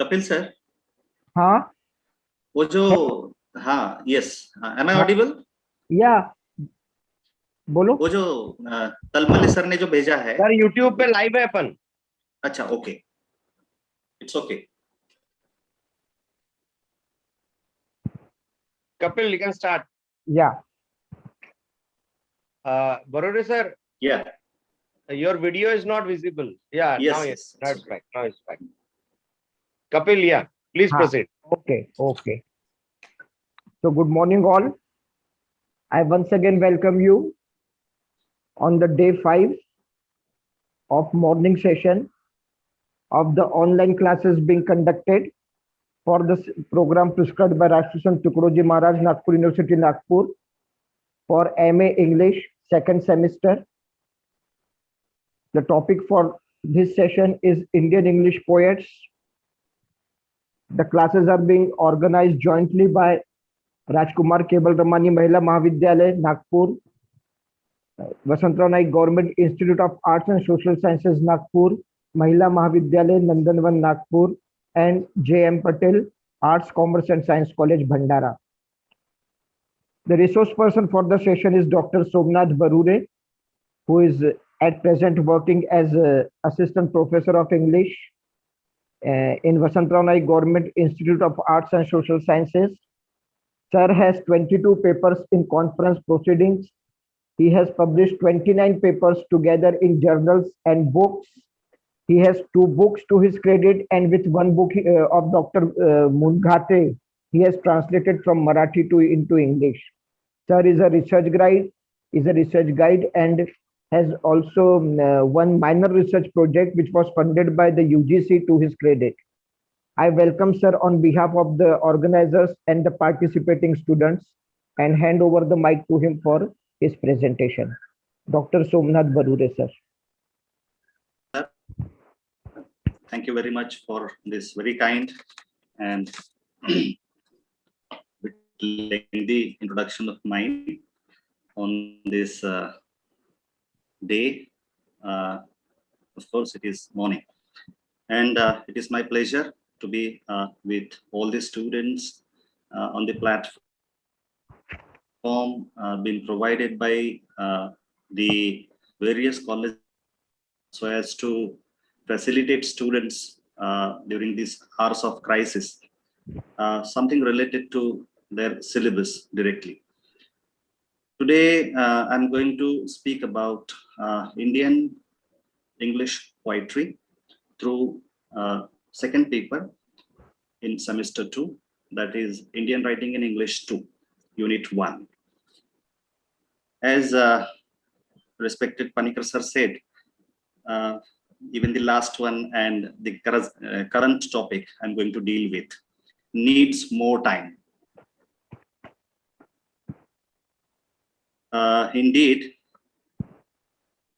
Kapil sir, हाँ वो जो हाँ यस, एम आई हाँ ऑडिबल? या बोलो वो जो तलमले सर ने जो भेजा है सर यूट्यूब पे लाइव है अपन। अच्छा, okay, it's okay. Kapil, you can start. या Barure sir, या your video is not visible. Yeah, Yes, now yes, now it's it's back. Now it's back. Kapil, yeah, please हाँ proceed. okay. So good morning all. I once again welcome you on the day 5 of morning session of the online classes being conducted for this program prescribed by Rashtrasant Tukroji Maharaj, Nagpur University, Nagpur, for MA English second semester. The topic for this session is Indian English poets. The classes are being organized jointly by Rajkumar Kebal Ramani Mahila Mahavidyalaya, Nagpur, Vasantrao Naik Government Institute of Arts and Social Sciences, Nagpur, Mahila Mahavidyalaya, Nandanvan, Nagpur, and J.M. Patel Arts, Commerce and Science College, Bhandara. The resource person for the session is Dr. Somnath Barure, who is at present working as Assistant Professor of English in Vasantrao Naik Government Institute of Arts and Social Sciences. Sir has 22 papers in conference proceedings. He has published 29 papers together in journals and books. He has 2 books to his credit, and with 1 book of Dr. Mungate, he has translated from Marathi into English. Sir is a research guide, and has also one minor research project which was funded by the UGC to his credit. I welcome sir on behalf of the organizers and the participating students, and hand over the mic to him for his presentation. Dr. Somnath Barure, sir. Thank you very much for this very kind and lengthy introduction of mine on this day. Of course, it is morning, and it is my pleasure to be with all the students on the platform being provided by the various colleges, so as to facilitate students during these hours of crisis, something related to their syllabus directly. Today, I'm going to speak about Indian English poetry through second paper in semester 2, that is Indian Writing in English 2, Unit 1. As respected Panikar sir said, even the last one and the current topic I'm going to deal with needs more time. Indeed,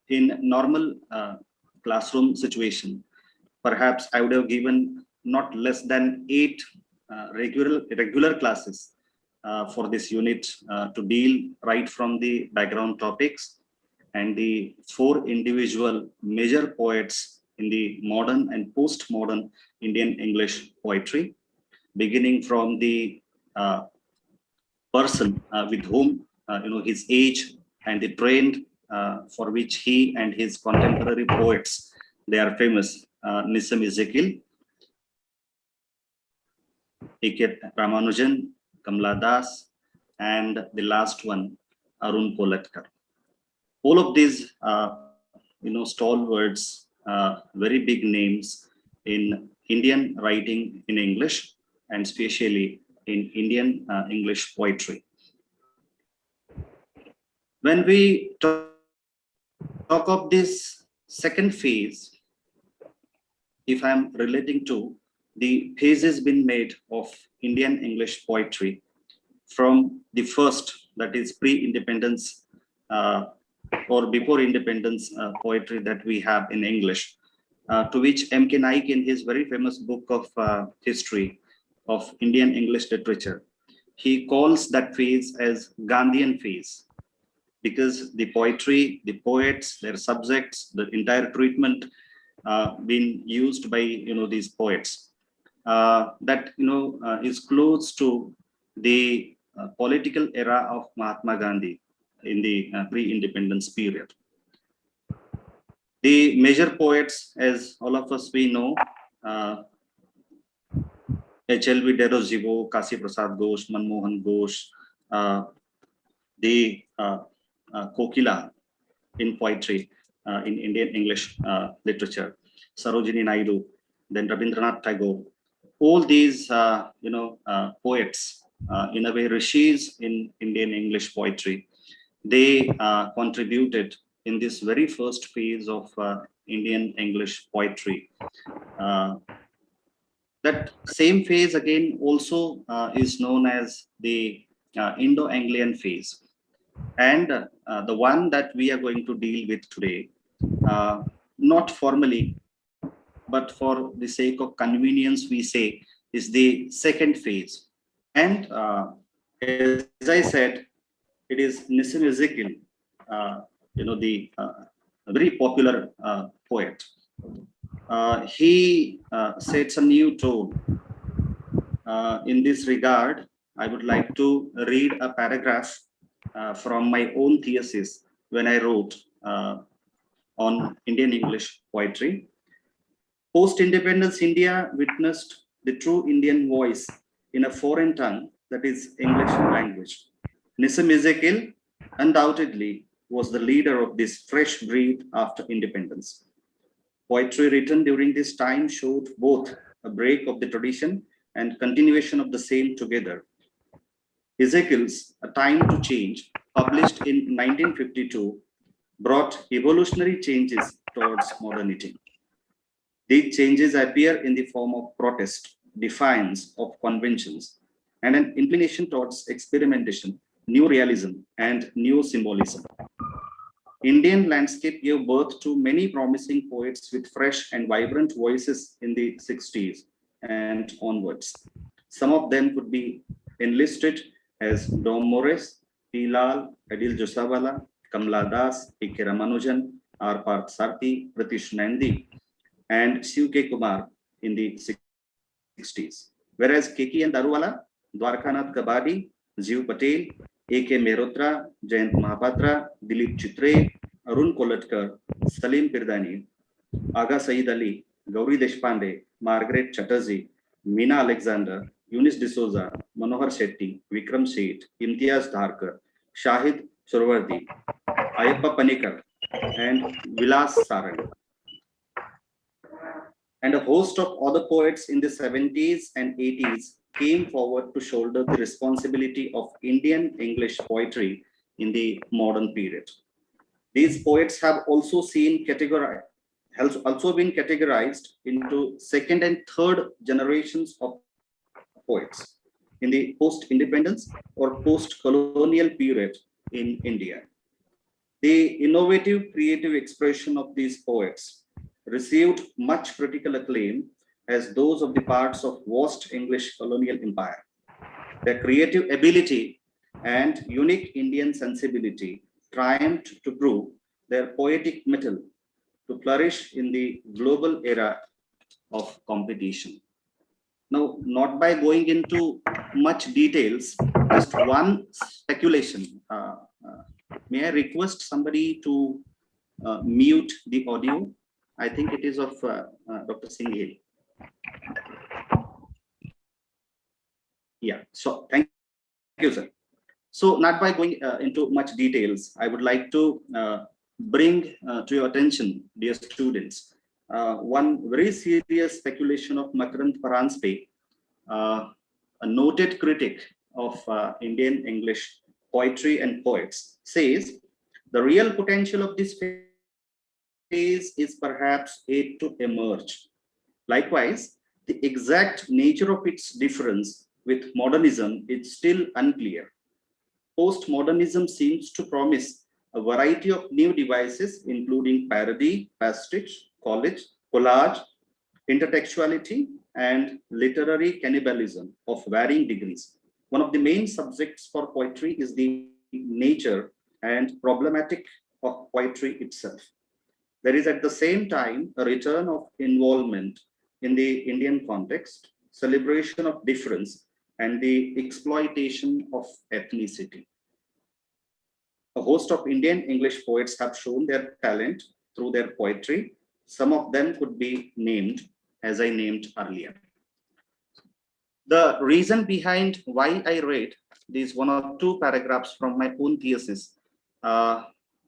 in normal classroom situation, perhaps I would have given not less than 8 regular classes for this unit to deal right from the background topics and the 4 individual major poets in the modern and post-modern Indian English poetry, beginning from the person with whom his age and the trend for which he and his contemporary poets they are famous. Nissim Ezekiel, A.K. Ramanujan, Kamla Das, and the last one, Arun Kolatkar. All of these, stalwarts, very big names in Indian writing in English, and especially in Indian English poetry. When we talk of this second phase, if I'm relating to the phases been made of Indian English poetry from the first, that is pre-independence or before independence poetry that we have in English, to which M.K. Naik in his very famous book of history of Indian English literature, he calls that phase as Gandhian phase, because the poetry, the poets, their subjects, the entire treatment been used by these poets that is close to the political era of Mahatma Gandhi in the pre-independence period. The major poets, as all of us we know, H.L.V. Derozivo, Kasi Prasad Ghosh, Manmohan Ghosh, the Kokila in poetry in Indian English literature, Sarojini Naidu, then Rabindranath Tagore. All these, poets, in a way, rishis in Indian English poetry, they contributed in this very first phase of Indian English poetry. That same phase again also is known as the Indo-Anglian phase. And the one that we are going to deal with today, not formally, but for the sake of convenience, we say is the second phase. And as I said, it is Nissim Ezekiel, the very popular poet. He sets a new tone. In this regard, I would like to read a paragraph from my own thesis when I wrote on Indian English poetry. Post-independence India witnessed the true Indian voice in a foreign tongue, that is English language. Nissim Ezekiel undoubtedly was the leader of this fresh breed after independence. Poetry written during this time showed both a break of the tradition and continuation of the same together. Ezekiel's A Time to Change, published in 1952, brought evolutionary changes towards modernity. These changes appear in the form of protest, defiance of conventions, and an inclination towards experimentation, new realism, and new symbolism. Indian landscape gave birth to many promising poets with fresh and vibrant voices in the 60s and onwards. Some of them could be enlisted as Dom Morris, P. Lal, Adil Josawala, Kamla Das, A.K. Ramanujan, R. Parth Sarthi, Pratish Nandi, and Shiv K. Kumar in the 60s. Whereas Keki and Daruwala, Dwarkanath Kabadi, Jiv Patel, A.K. Mehrotra, Jayant Mahapatra, Dilip Chitre, Arun Kolatkar, Salim Pirdani, Aga Saeed Ali, Gauri Deshpande, Margaret Chatterjee, Meena Alexander, Eunice D'Souza, Manohar Shetty, Vikram Seth, Imtiaz Dharkar, Shahid Surwardi, Ayappa Panikar, and Vilas Sarang. And a host of other poets in the 70s and 80s came forward to shoulder the responsibility of Indian English poetry in the modern period. These poets have also been categorized into second and third generations of poets in the post-independence or post-colonial period in India. The innovative creative expression of these poets received much critical acclaim as those of the parts of vast English colonial empire. Their creative ability and unique Indian sensibility triumphed to prove their poetic mettle to flourish in the global era of competition. Now, not by going into much details, just one speculation. May I request somebody to mute the audio? I think it is of Dr. Singh. Yeah, so thank you, sir. So not by going into much details, I would like to bring to your attention, dear students, one very serious speculation of Makarand Paranspe, a noted critic of Indian English poetry and poets, says the real potential of this phase is perhaps yet to emerge. Likewise, the exact nature of its difference with modernism is still unclear. Postmodernism seems to promise a variety of new devices, including parody, pastiche, collage, intertextuality, and literary cannibalism of varying degrees. One of the main subjects for poetry is the nature and problematic of poetry itself. There is at the same time a return of involvement in the Indian context, celebration of difference, and the exploitation of ethnicity. A host of Indian English poets have shown their talent through their poetry. Some of them could be named as I named earlier. The reason behind why I read these one or two paragraphs from my own thesis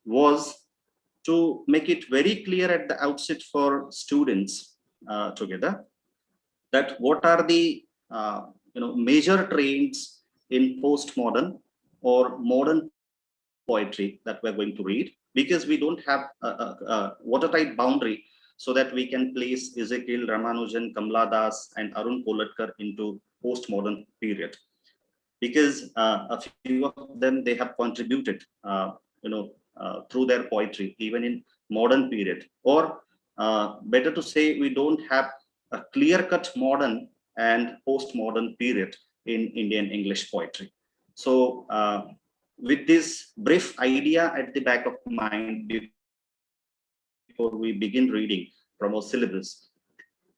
was to make it very clear at the outset for students together that what are the major trends in postmodern or modern poetry that we're going to read, because we don't have a watertight boundary so that we can place Ezekiel, Ramanujan, Kamala Das, and Arun Kolatkar into postmodern period, because a few of them, they have contributed through their poetry even in modern period, or better to say, we don't have a clear-cut modern and postmodern period in Indian English poetry. So with this brief idea at the back of mind before we begin reading from our syllabus,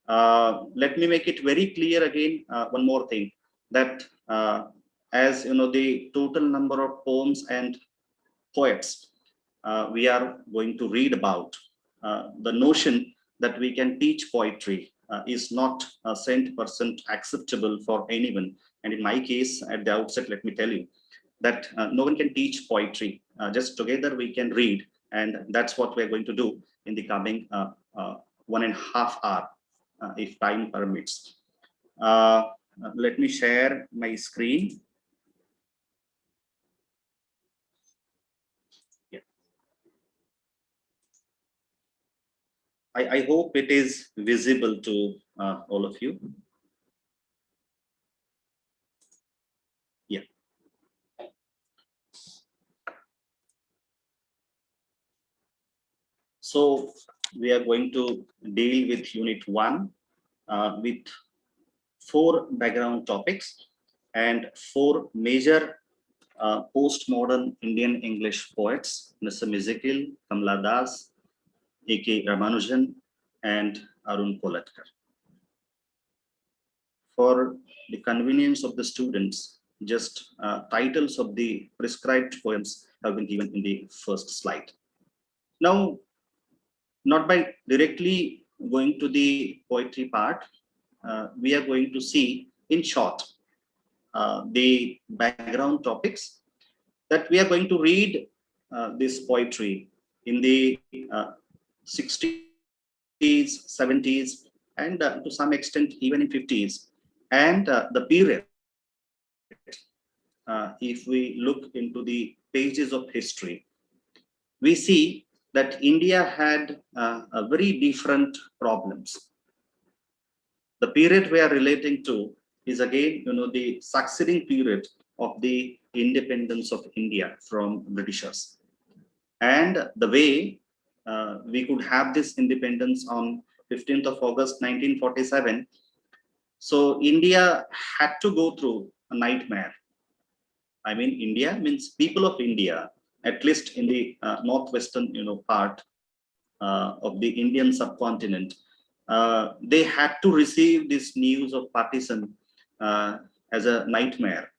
let me make it very clear again, one more thing, that as you know, the total number of poems and poets we are going to read about, the notion that we can teach poetry is not 100% acceptable for anyone. And in my case, at the outset, let me tell you that no one can teach poetry. Just together we can read, and that's what we're going to do in the coming 1.5 hours, if time permits. Let me share my screen. Yeah. I hope it is visible to all of you. Yeah. So we are going to deal with Unit 1 with 4 background topics and 4 major postmodern Indian English poets, Mr. Ezekiel, Kamala Das, A.K. Ramanujan, and Arun Kolatkar. For the convenience of the students, just titles of the prescribed poems have been given in the first slide. Now, not by directly going to the poetry part, we are going to see in short the background topics that we are going to read this poetry in the 60s, 70s, and to some extent even in 50s, and the period. If we look into the pages of history, we see that India had a very different problems. The period we are relating to is again, the succeeding period of the independence of India from Britishers, and the way we could have this independence on 15th of August 1947. So India had to go through a nightmare. I mean, India means people of India, at least in the northwestern part of the Indian subcontinent, they had to receive this news of partition as a nightmare.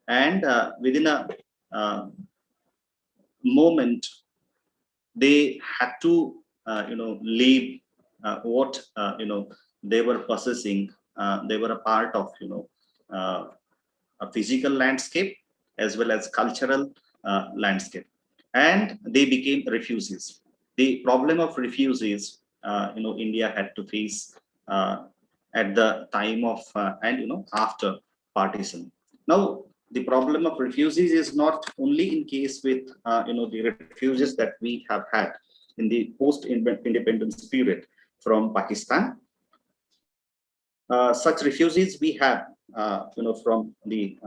And within a moment, they had to, leave what, they were possessing. They were a part of, a physical landscape as well as cultural landscape, and they became refugees. The problem of refugees, India had to face at the time of and after partition. Now, the problem of refugees is not only in case with the refugees that we have had in the post-independence period from Pakistan. Such refugees we have, from the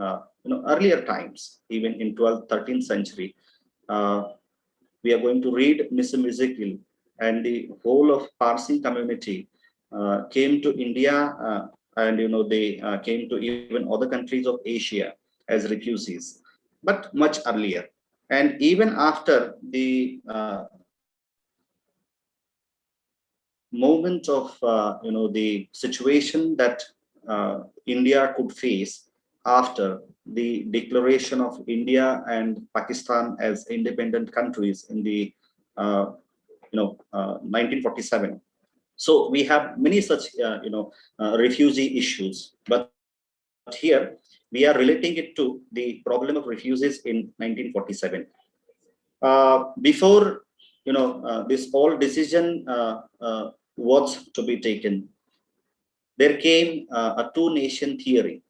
earlier times, even in 12th, 13th century. We are going to read Mr. Ezekiel, and the whole of Parsi community came to India, and they came to even other countries of Asia as refugees, but much earlier. And even after the moment of the situation that India could face after the declaration of India and Pakistan as independent countries in the 1947. So we have many such refugee issues, but here we are relating it to the problem of refugees in 1947. Before this whole decision was to be taken, there came a two-nation theory.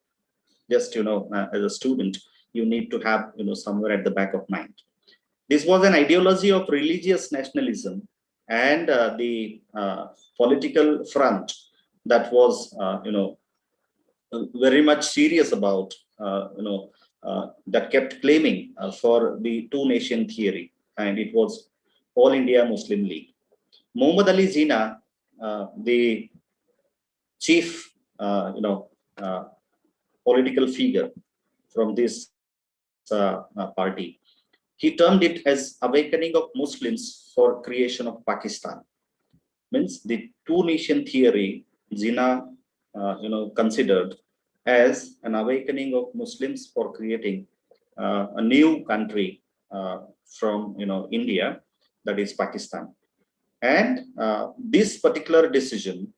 Just as a student, you need to have somewhere at the back of mind. This was an ideology of religious nationalism and the political front that was very much serious about that kept claiming for the two-nation theory, and it was All India Muslim League. Muhammad Ali Jinnah, the chief political figure from this party, he termed it as awakening of Muslims for creation of Pakistan. Means the two-nation theory, Jinnah considered as an awakening of Muslims for creating a new country from India, that is Pakistan. And this particular decision,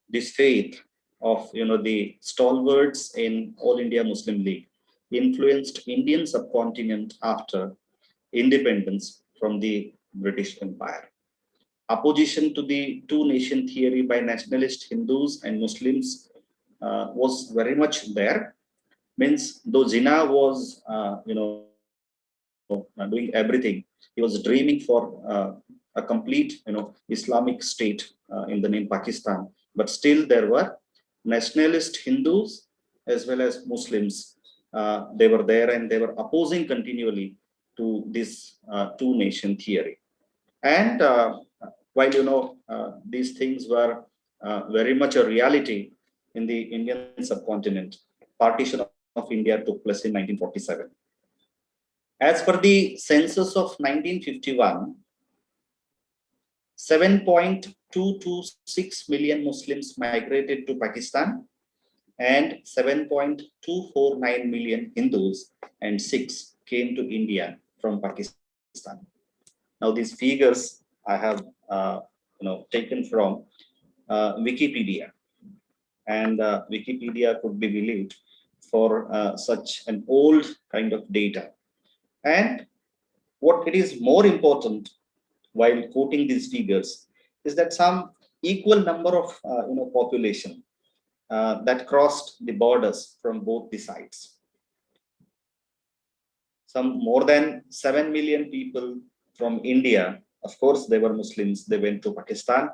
this faith of the stalwarts in All India Muslim League, influenced Indian subcontinent after independence from the British Empire. Opposition to the two-nation theory by nationalist Hindus and Muslims was very much there. Means though Jinnah was doing everything, he was dreaming for a complete Islamic state in the name Pakistan, but still there were nationalist Hindus as well as Muslims. They were there, and they were opposing continually to this two-nation theory. And while these things were very much a reality in the Indian subcontinent, partition of India took place in 1947. As per the census of 1951, 7.226 million Muslims migrated to Pakistan, and 7.249 million Hindus and Sikhs came to India from Pakistan. Now these figures I have taken from Wikipedia, and Wikipedia could be believed for such an old kind of data. And what it is more important while quoting these figures is that some equal number of population that crossed the borders from both the sides. Some more than 7 million people from India, of course, they were Muslims, they went to Pakistan,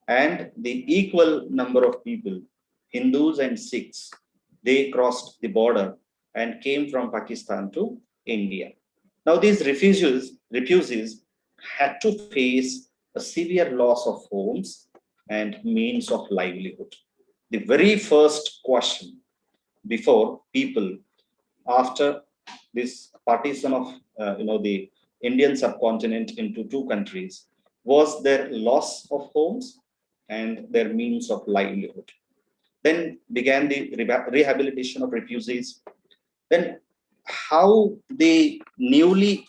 and the equal number of people, Hindus and Sikhs, they crossed the border and came from Pakistan to India. Now, these refugees had to face a severe loss of homes and means of livelihood. The very first question before people, after this partition of the Indian subcontinent into two countries, was their loss of homes and their means of livelihood. Then began the rehabilitation of refugees. Then how the newly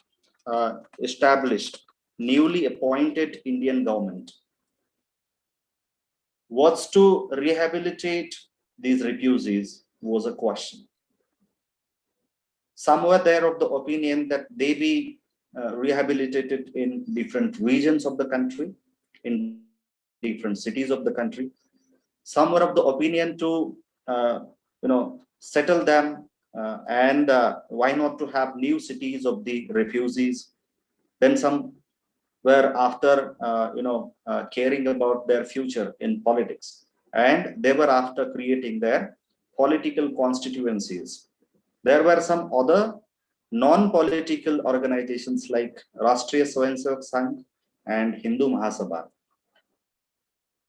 established, newly appointed Indian government was to rehabilitate these refugees was a question. Some were there of the opinion that they be rehabilitated in different regions of the country, in different cities of the country. Some were of the opinion to settle them and why not to have new cities of the refugees. Then some were after caring about their future in politics, and they were after creating their political constituencies. There were some other non-political organizations like Rashtriya Swayamsevak Sangh and Hindu Mahasabha,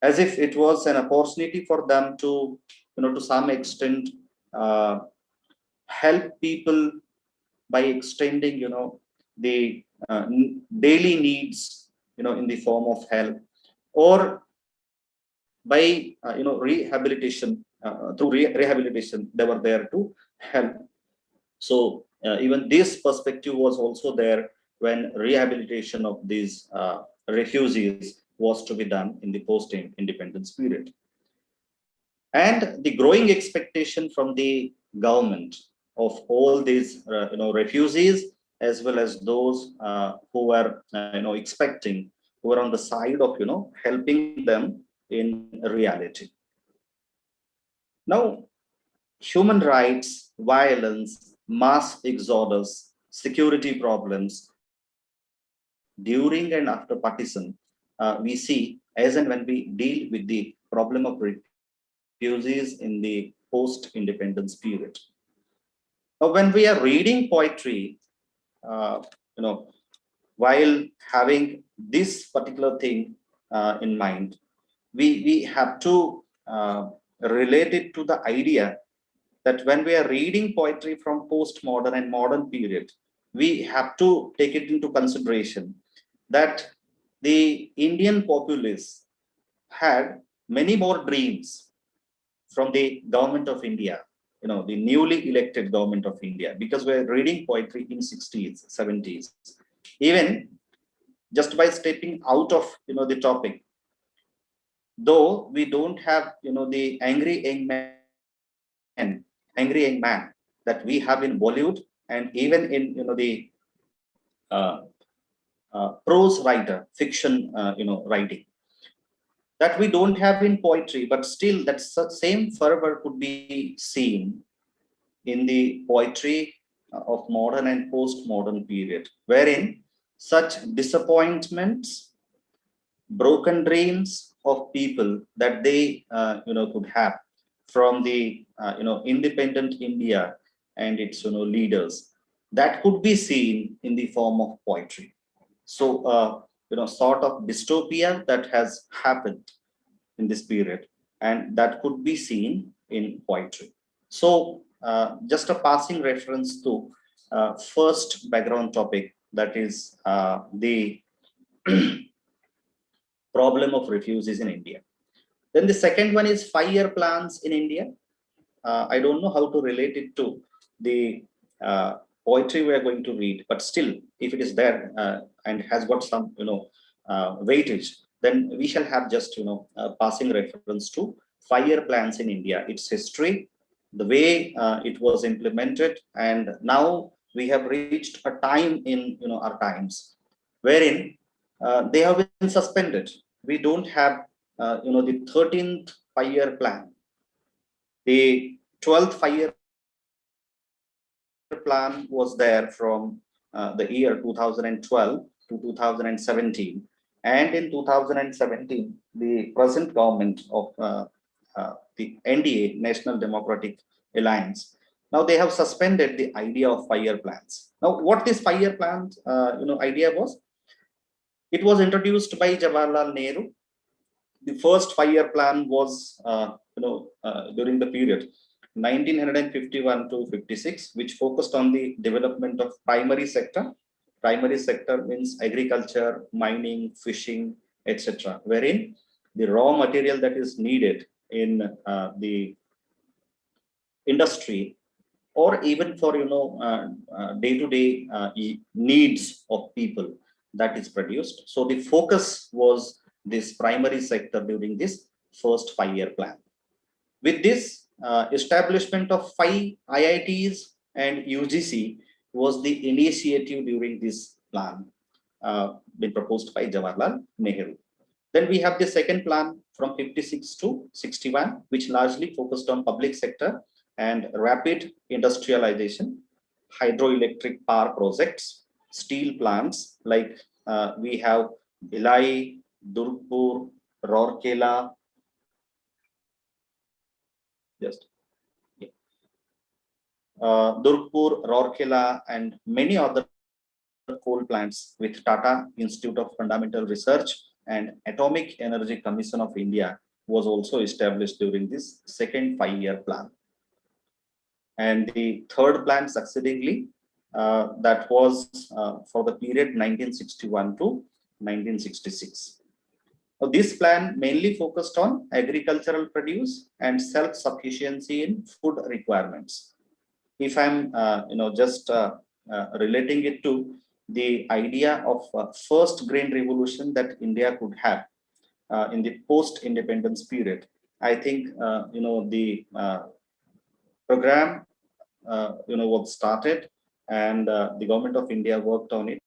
as if it was an opportunity for them to, to some extent, uh, help people by extending, the daily needs, in the form of help, or by, rehabilitation. Through rehabilitation, they were there to help. So even this perspective was also there when rehabilitation of these refugees was to be done in the post-independence period. And the growing expectation from the government of all these refugees, as well as those who were expecting, who were on the side of helping them in reality. Now, human rights, violence, mass exodus, security problems during and after partition, we see as and when we deal with the problem of refugees in the post-independence period. Now, when we are reading poetry, while having this particular thing in mind, we have to relate it to the idea that when we are reading poetry from postmodern and modern period, we have to take it into consideration that the Indian populace had many more dreams from the government of India, the newly elected government of India, because we're reading poetry in 60s, 70s. Even just by stepping out of, the topic, though we don't have, the angry young man that we have in Bollywood, and even in, the uh, prose writer, fiction, writing, that we don't have in poetry, but still that same fervor could be seen in the poetry of modern and postmodern period, wherein such disappointments, broken dreams of people that they could have from the independent India and its leaders, that could be seen in the form of poetry. So sort of dystopia that has happened in this period, and that could be seen in poetry. So just a passing reference to first background topic, that is the problem of refugees in India. Then the second one is 5-year plans in India. I don't know how to relate it to the poetry we are going to read, but still, if it is there and has got some, weightage, then we shall have just, passing reference to 5-year plans in India, its history, the way it was implemented, and now we have reached a time in, our times wherein they have been suspended. We don't have, the 13th 5-year plan. The 12th 5-year plan was there from the year 2012 to 2017. And in 2017, the present government of the NDA, National Democratic Alliance, now they have suspended the idea of 5-year plans. Now, what this 5-year plan, idea was, it was introduced by Jawaharlal Nehru. The first 5-year plan was, during the period 1951 to 56, which focused on the development of primary sector, primary sector means agriculture, mining, fishing, etc., wherein the raw material that is needed in the industry or even for day-to-day needs of people that is produced. So the focus was this primary sector during this first 5-year plan. With this establishment of 5 IITs and UGC was the initiative during this plan been proposed by Jawaharlal Nehru. Then we have the second plan from 56 to 61, which largely focused on public sector and rapid industrialization, hydroelectric power projects, steel plants like we have Bhilai, Durgapur, Rourkela, just Durgapur, Rourkela, and many other coal plants with Tata Institute of Fundamental Research and Atomic Energy Commission of India was also established during this second 5-year plan. And the third plan succeedingly, that was for the period 1961 to 1966. Now, this plan mainly focused on agricultural produce and self-sufficiency in food requirements. If I'm just relating it to the idea of first grain revolution that India could have in the post-independence period, I think the program was started, and the government of India worked on it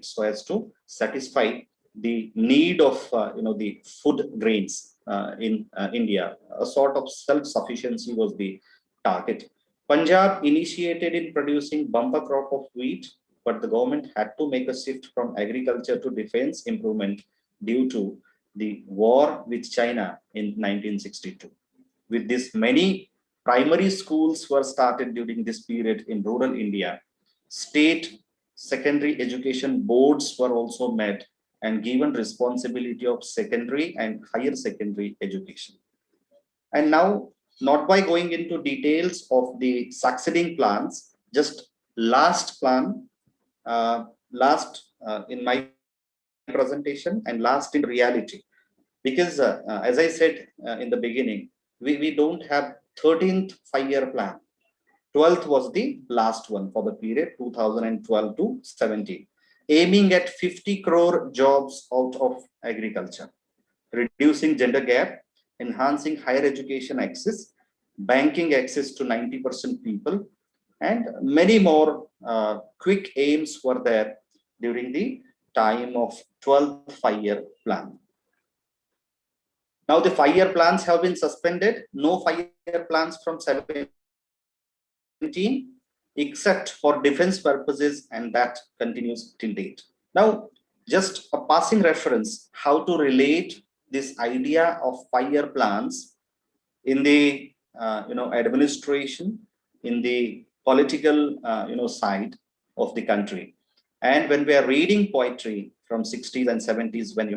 so as to satisfy the need of the food grains in India. A sort of self-sufficiency was the target. Punjab initiated in producing bumper crop of wheat, but the government had to make a shift from agriculture to defense improvement due to the war with China in 1962. With this, many primary schools were started during this period in rural India. State secondary education boards were also made and given responsibility of secondary and higher secondary education. And now, not by going into details of the succeeding plans, just last plan, in my presentation and last in reality. Because as I said in the beginning, we don't have 13th 5-year plan. 12th was the last one for the period 2012 to 17, aiming at 50 crore jobs out of agriculture, reducing gender gap, enhancing higher education access, banking access to 90% people, and many more quick aims were there during the time of 12th 5-year plan. Now the 5-year plans have been suspended. No 5-year plans from 17 except for defense purposes, and that continues till date. Now, just a passing reference how to relate this idea of 5-year plans in the administration, in the political side of the country. And when we are reading poetry from 60s and 70s, when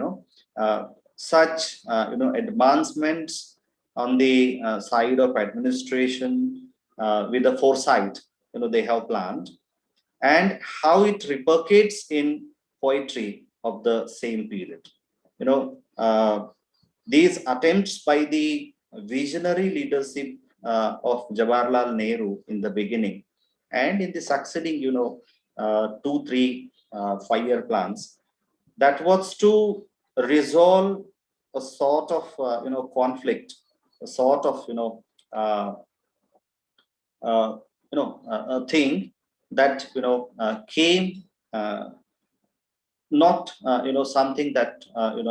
such advancements on the side of administration with the foresight they have planned, and how it repercutates in poetry of the same period. These attempts by the visionary leadership of Jawaharlal Nehru in the beginning and in the succeeding 2-3 5-year plans, that was to resolve a sort of conflict, a sort of a thing that came not something that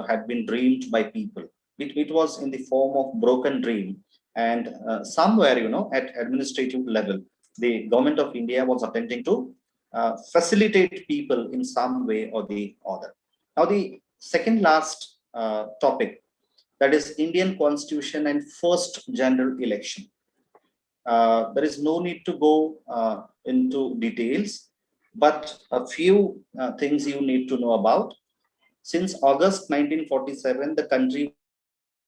had been dreamed by people. It was in the form of broken dream, and somewhere at administrative level, the government of India was attempting to facilitate people in some way or the other. Now the second last topic, that is Indian Constitution and first general election. There is no need to go into details, but a few things you need to know about. Since August 1947, the country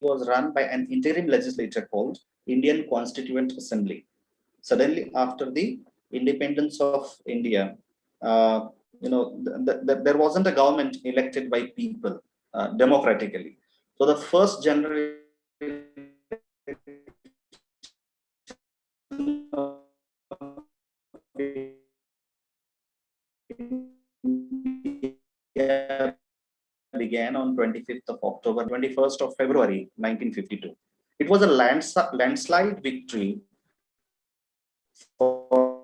was run by an interim legislature called Indian Constituent Assembly. Suddenly, after the independence of India, there wasn't a government elected by people democratically. So the first generation began on 25th of October, 21st of February, 1952. It was a landslide victory for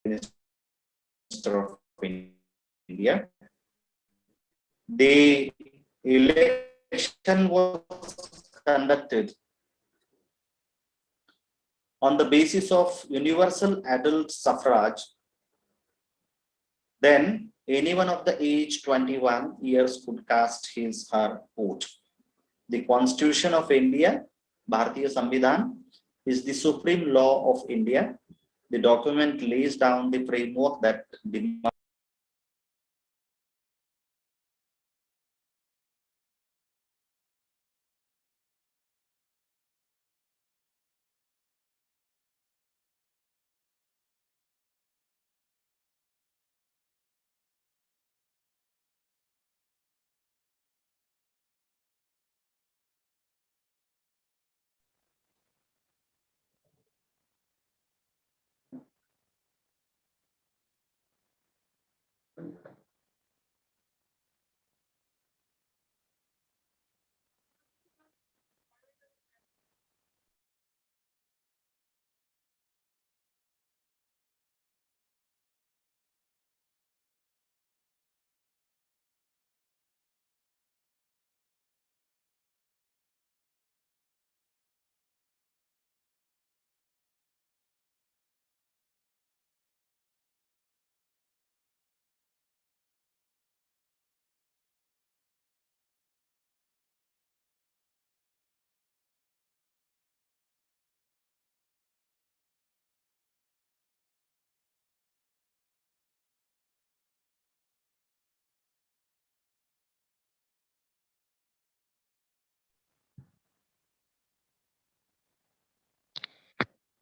Minister of India. The election was conducted on the basis of universal adult suffrage. Then anyone of the age 21 years could cast his or her vote. The Constitution of India, Bharatiya Samvidhan, is the supreme law of India. The document lays down the framework that demands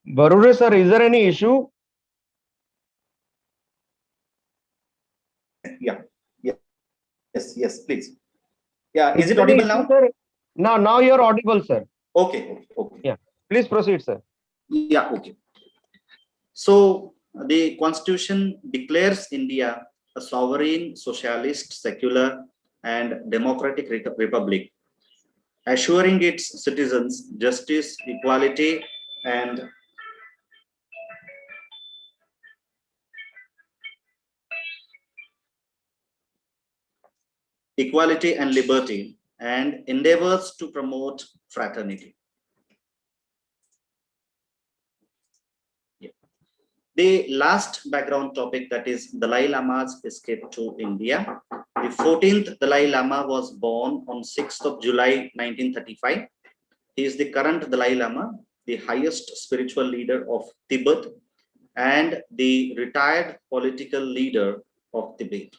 Barure sir, is there any issue? yeah, yes, please. Yeah, Is is it there any audible issue, now? sir? Now you're audible, sir. Okay. Yeah, please proceed, sir. Yeah, okay. So the Constitution declares India a sovereign, socialist, secular, and democratic republic, assuring its citizens justice, and equality and liberty, and endeavors to promote fraternity. Yeah. The last background topic, that is Dalai Lama's escape to India. The 14th Dalai Lama was born on 6th of July 1935. He is the current Dalai Lama, the highest spiritual leader of Tibet, and the retired political leader of Tibet.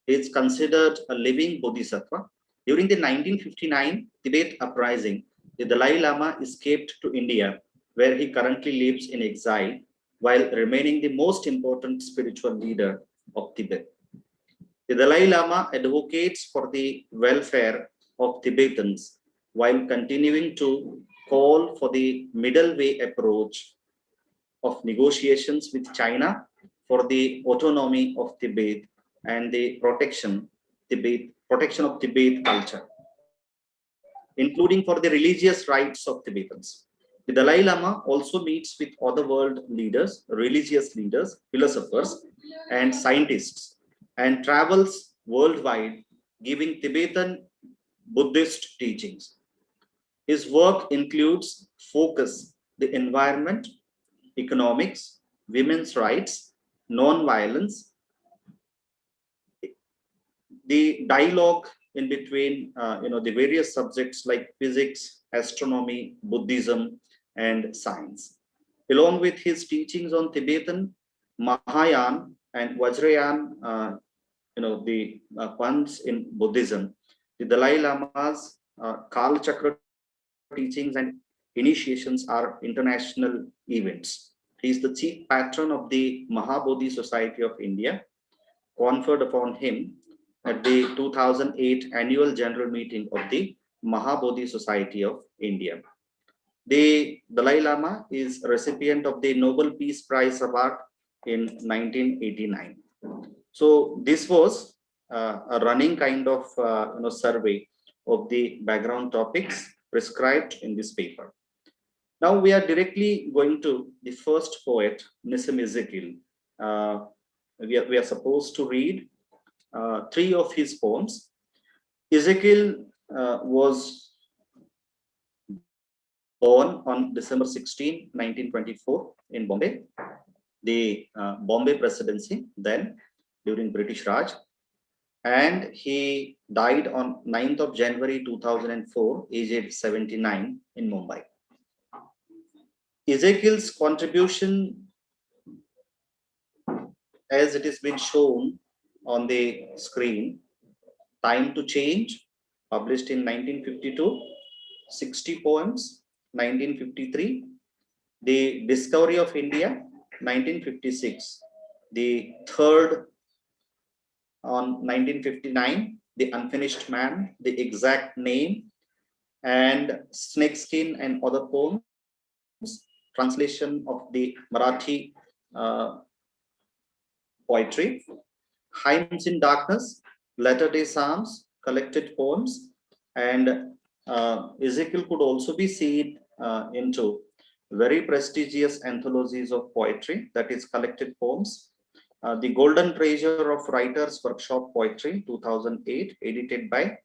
He is considered a living bodhisattva. During the 1959 Tibet uprising, the Dalai Lama escaped to India, where he currently lives in exile, while remaining the most important spiritual leader of Tibet. The Dalai Lama advocates for the welfare of Tibetans while continuing to call for the middle way approach of negotiations with China for the autonomy of Tibet and the protection of Tibet culture, including for the religious rights of Tibetans. The Dalai Lama also meets with other world leaders, religious leaders, philosophers, and scientists, and travels worldwide giving Tibetan Buddhist teachings. His work includes focus the environment, economics, women's rights, non-violence, the dialogue in between the various subjects like physics, astronomy, Buddhism, and science. Along with his teachings on Tibetan, Mahayana, and Vajrayana, the ones in Buddhism, the Dalai Lama's Kal Chakra teachings and initiations are international events. He is the chief patron of the Mahabodhi Society of India, conferred upon him at the 2008 annual general meeting of the Mahabodhi Society of India. The Dalai Lama is a recipient of the Nobel Peace Prize Award in 1989. So this was a running kind of survey of the background topics prescribed in this paper. Now we are directly going to the first poet, Nissim Ezekiel. We are supposed to read three of his poems. Ezekiel was born on December 16, 1924 in Bombay, the Bombay Presidency then during British Raj. And he died on 9th of January 2004, aged 79 in Mumbai. Ezekiel's contribution, as it has been shown on the screen: Time to Change, published in 1952, 60 poems, 1953, The Discovery of India, 1956, the third on 1959, The Unfinished Man, The Exact Name, and Snakeskin and Other Poems, translation of the Marathi poetry, Hymns in Darkness, Latter-day Psalms, collected poems, and Ezekiel could also be seen into very prestigious anthologies of poetry, that is collected poems. The Golden Treasure of Writers Workshop Poetry, 2008, edited by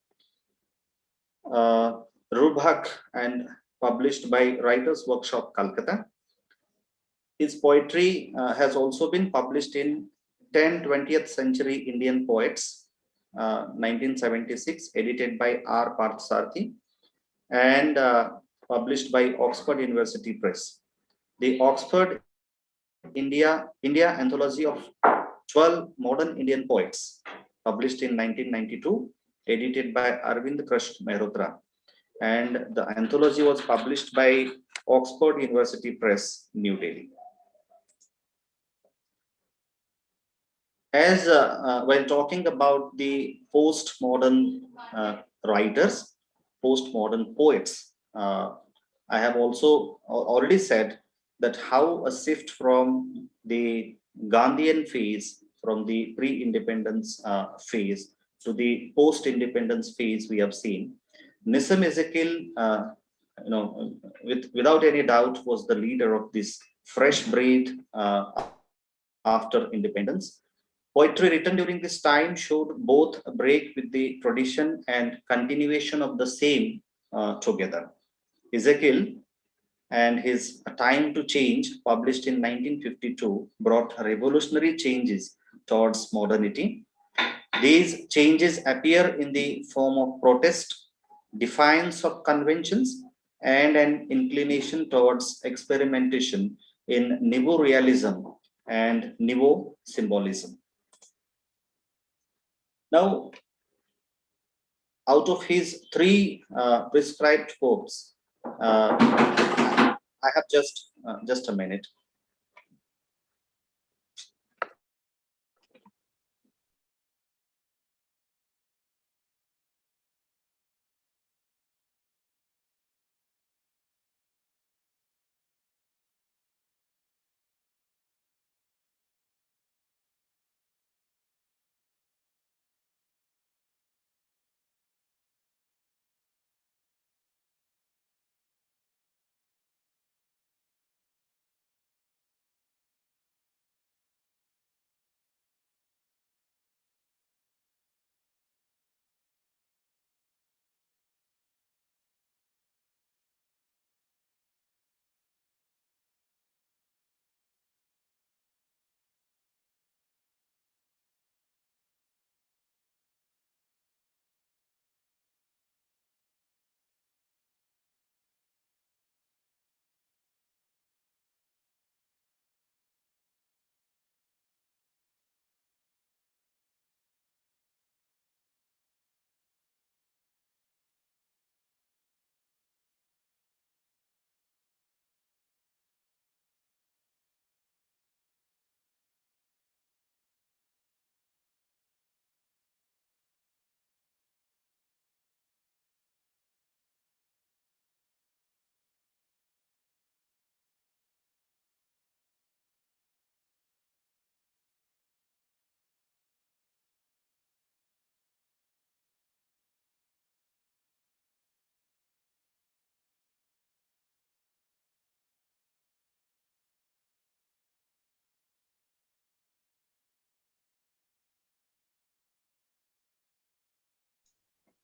Rubhak and published by Writers Workshop, Calcutta. His poetry has also been published in 10 20th Century Indian Poets, 1976, edited by R. Parthsarthi, and published by Oxford University Press. The Oxford India Anthology of 12 Modern Indian Poets, published in 1992, edited by Arvind Krishn Mehrotra. And the anthology was published by Oxford University Press, New Delhi. As while talking about the postmodern writers, postmodern poets, I have also already said that how a shift from the Gandhian phase, from the pre-independence phase to the post-independence phase we have seen. Nissim Ezekiel, without any doubt, was the leader of this fresh breed after independence. Poetry written during this time showed both a break with the tradition and continuation of the same together. Ezekiel and his Time to Change, published in 1952, brought revolutionary changes towards modernity. These changes appear in the form of protest, defiance of conventions, and an inclination towards experimentation in nouveau realism and nouveau symbolism. Now, out of his three prescribed poems, I have just a minute.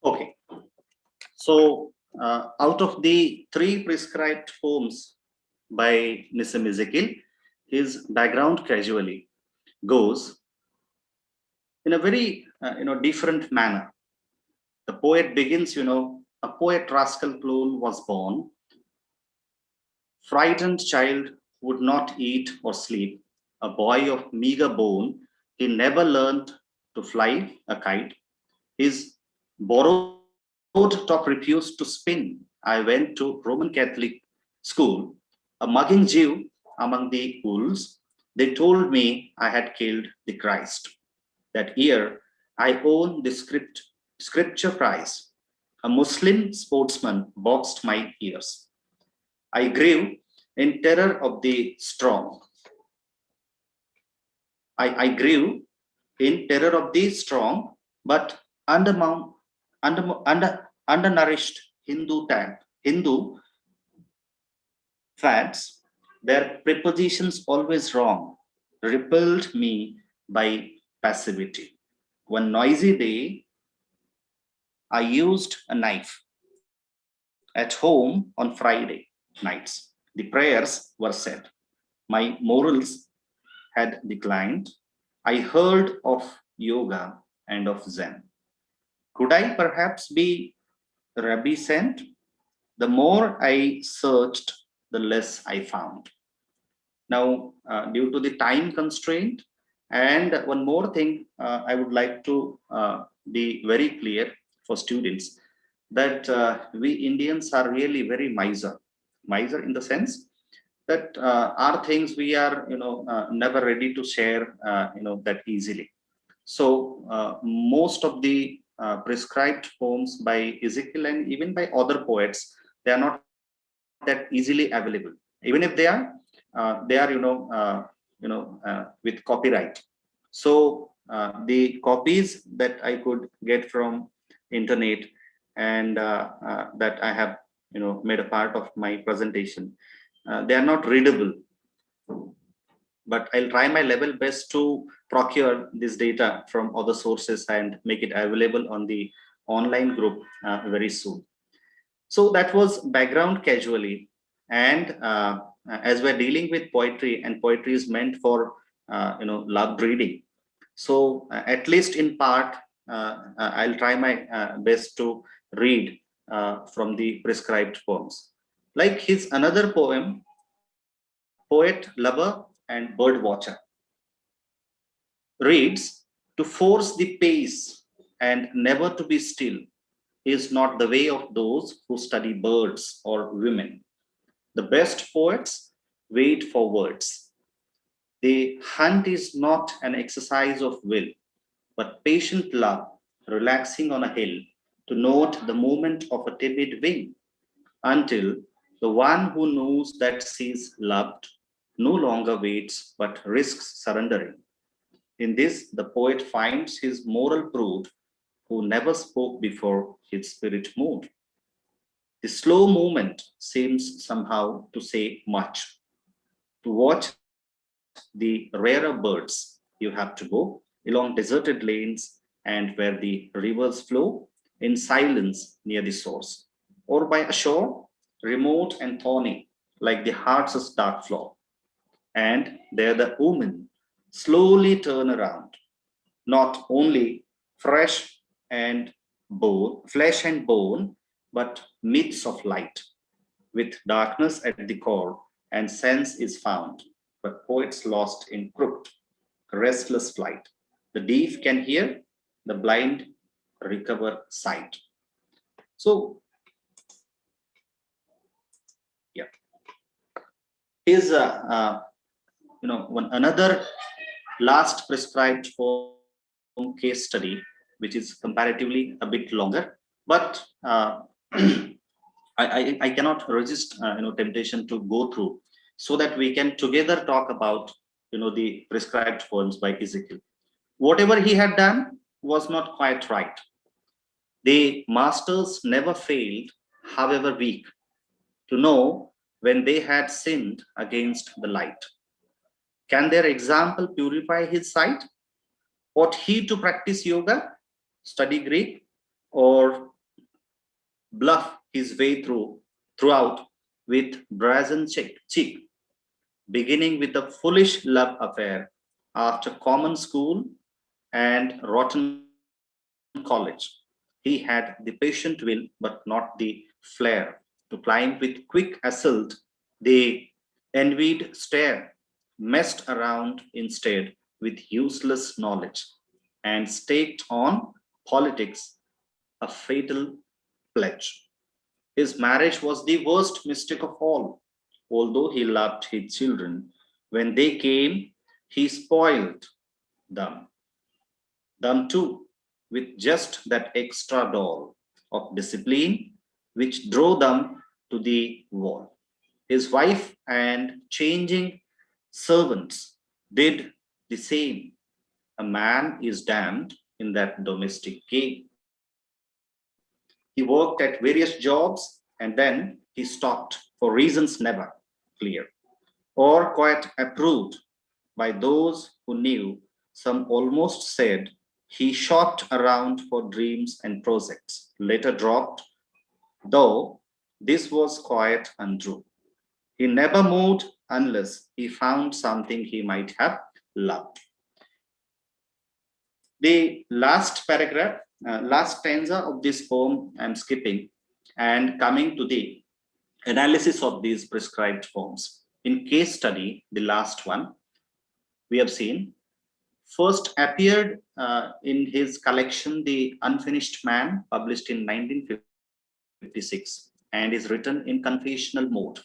Okay. So out of the 3 prescribed poems by Nissim Ezekiel, his background casually goes in a very different manner. The poet begins, a poet rascal clone was born, frightened child would not eat or sleep, a boy of meager bone, he never learned to fly a kite. His borrowed top refused to spin. I went to Roman Catholic school, a mugging Jew among the wolves. They told me I had killed the Christ. That year, I won the scripture prize. A Muslim sportsman boxed my ears. I grew in terror of the strong. I grew in terror of the strong, but undernourished Hindu fads, their prepositions always wrong, repelled me by passivity. One noisy day, I used a knife at home on Friday nights. The prayers were said. My morals had declined. I heard of yoga and of Zen. Could I perhaps be Rabbi sent? The more I searched, the less I found. Now, due to the time constraint, and one more thing, I would like to be very clear for students that we Indians are really very miser in the sense that our things we are, never ready to share, that easily. So most of the prescribed poems by Ezekiel and even by other poets, they are not that easily available. Even if they are, with copyright. So the copies that I could get from internet and that I have, made a part of my presentation, they are not readable, but I'll try my level best to procure this data from other sources and make it available on the online group very soon. So that was background casually. And as we're dealing with poetry, and poetry is meant for, loved reading. So at least in part, I'll try my best to read from the prescribed poems. Like his another poem, Poet, Lover, and Bird Watcher, reads, to force the pace and never to be still is not the way of those who study birds or women. The best poets wait for words. The hunt is not an exercise of will, but patient love, relaxing on a hill to note the movement of a timid wing, until the one who knows that she's loved no longer waits but risks surrendering. In this, the poet finds his moral brood who never spoke before his spirit moved. The slow movement seems somehow to say much. To watch the rarer birds, you have to go along deserted lanes and where the rivers flow in silence near the source, or by a shore remote and thorny, like the heart's dark flaw. And there the woman slowly turn around, not only fresh and flesh and bone, but myths of light, with darkness at the core, and sense is found, but poets lost in crooked, restless flight. The deaf can hear, the blind recover sight. So, yeah, is one another last prescribed form case study, which is comparatively a bit longer, but I cannot resist temptation to go through so that we can together talk about the prescribed poems by Ezekiel. Whatever he had done was not quite right. The masters never failed, however weak, to know when they had sinned against the light. Can their example purify his sight? Ought he to practice yoga, study Greek, or bluff his way throughout with brazen cheek, beginning with a foolish love affair after common school and rotten college. He had the patient will, but not the flair to climb with quick assault the envied stair, messed around instead with useless knowledge, and staked on politics a fatal pledge. His marriage was the worst mistake of all. Although he loved his children, when they came, he spoiled them, them too, with just that extra doll of discipline which drove them to the wall. His wife and changing servants did the same. A man is damned in that domestic game. He worked at various jobs and then he stopped for reasons never clear or quite approved by those who knew. Some almost said he shopped around for dreams and projects, later dropped, though this was quite untrue. He never moved unless he found something he might have loved. The last paragraph, last stanza of this poem, I'm skipping and coming to the analysis of these prescribed forms. In case study, the last one, we have seen first appeared in his collection, The Unfinished Man, published in 1956, and is written in confessional mode.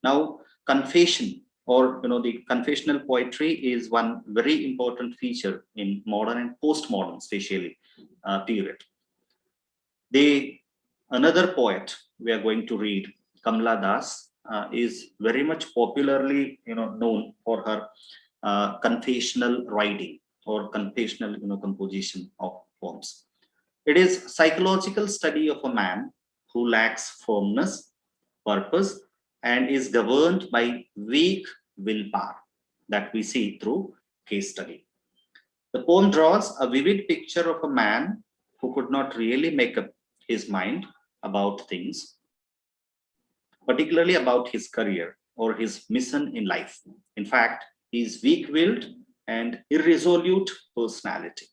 Now, confession or the confessional poetry is one very important feature in modern and postmodern, especially period. The another poet we are going to read, Kamala Das, is very much popularly known for her confessional writing or confessional composition of poems. It is psychological study of a man who lacks firmness, purpose, and is governed by weak willpower that we see through case study. The poem draws a vivid picture of a man who could not really make up his mind about things, particularly about his career or his mission in life. In fact, he is weak-willed and irresolute personality.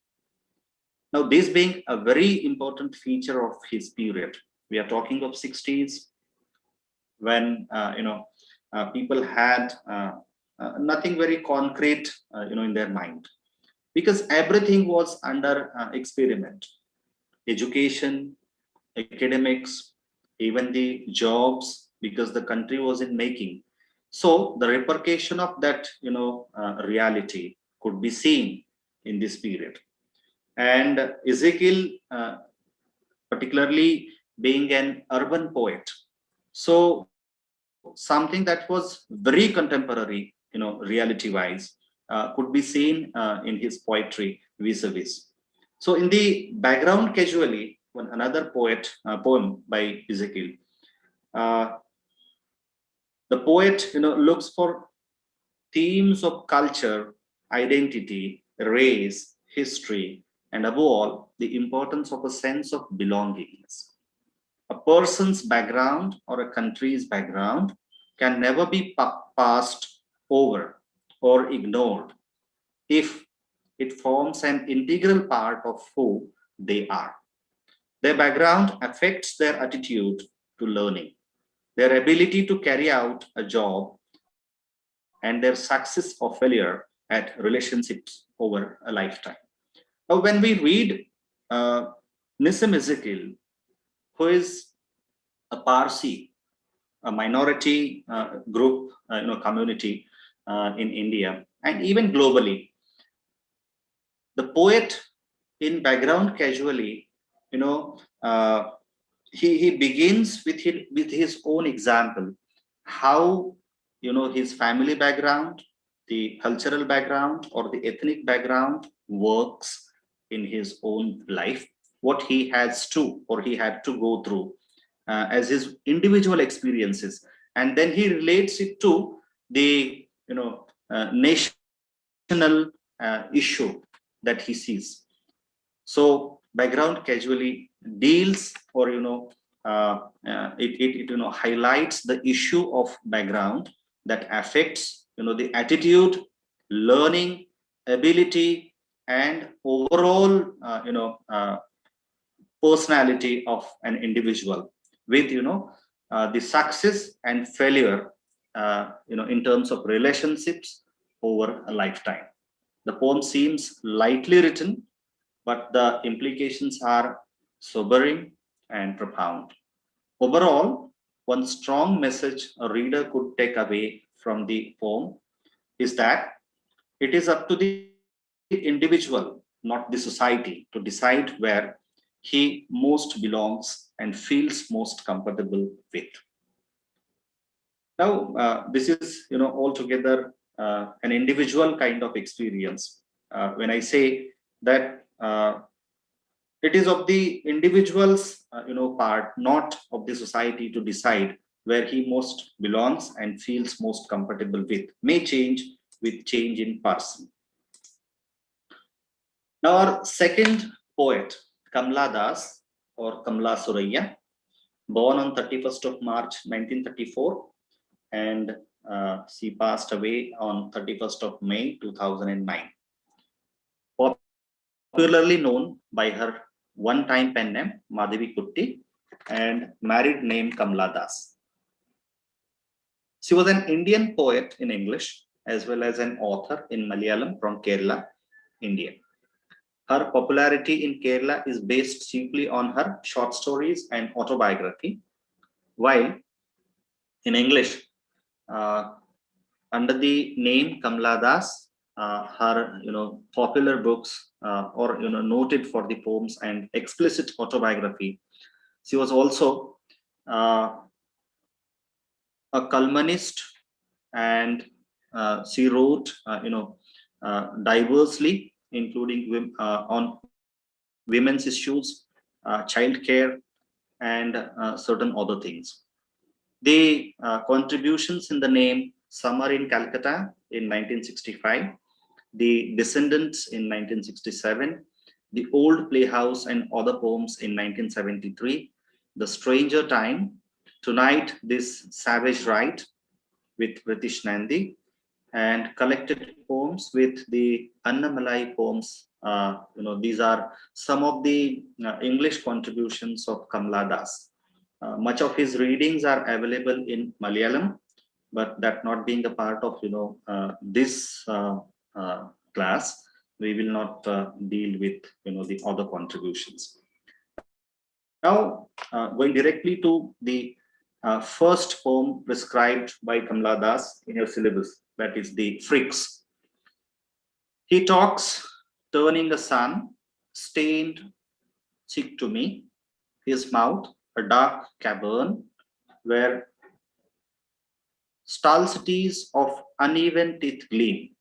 Now, this being a very important feature of his period, we are talking of 60s when people had nothing very concrete in their mind, because everything was under experiment. Education, academics, even the jobs, because the country was in making. So the repercussion of that reality could be seen in this period. And Ezekiel, particularly being an urban poet, so something that was very contemporary, reality wise, could be seen in his poetry vis-a-vis. So in the background, casually, another poem by Ezekiel, the poet looks for themes of culture, identity, race, history, and above all, the importance of a sense of belongingness. A person's background or a country's background can never be passed over or ignored if it forms an integral part of who they are. Their background affects their attitude to learning, their ability to carry out a job, and their success or failure at relationships over a lifetime. Now, when we read Nissim Ezekiel, who is a Parsi, a minority group, community in India, and even globally, the poet in background casually, he begins with his own example, how his family background, the cultural background or the ethnic background works in his own life, what he has to or he had to go through as his individual experiences, and then he relates it to the national issue that he sees. So background casually deals or it highlights the issue of background that affects the attitude, learning ability, and overall personality of an individual, with the success and failure in terms of relationships over a lifetime. The poem seems lightly written, but the implications are sobering and profound. Overall, one strong message a reader could take away from the poem is that it is up to the individual, not the society, to decide where he most belongs and feels most comfortable with. Now, this is altogether an individual kind of experience. When I say that it is of the individual's part, not of the society, to decide where he most belongs and feels most comfortable with, may change with change in person. Now, our second poet, Kamla Das or Kamla Suraya, born on 31st of March 1934, and she passed away on 31st of May 2009. Popularly known by her one-time pen name Madhavi Kutti and married name Kamla Das. She was an Indian poet in English as well as an author in Malayalam from Kerala, India. Her popularity in Kerala is based chiefly on her short stories and autobiography, while in English, under the name Kamla Das, her popular books or noted for the poems and explicit autobiography. She was also a columnist, and she wrote diversely, including on women's issues, child care, and certain other things. The contributions in the name Summer in Calcutta in 1965, The Descendants in 1967, The Old Playhouse and Other Poems in 1973, The Stranger Time, Tonight This Savage Rite with British Nandi, and collected poems with the Annamalai poems. These are some of the English contributions of Kamla Das. Much of his readings are available in Malayalam, but that not being the part of this class, we will not deal with the other contributions. Now, going directly to the first poem prescribed by Kamla Das in her syllabus, that is the Freaks. He talks, turning the sun, stained cheek to me, his mouth a dark cavern where stulcities of uneven teeth gleam,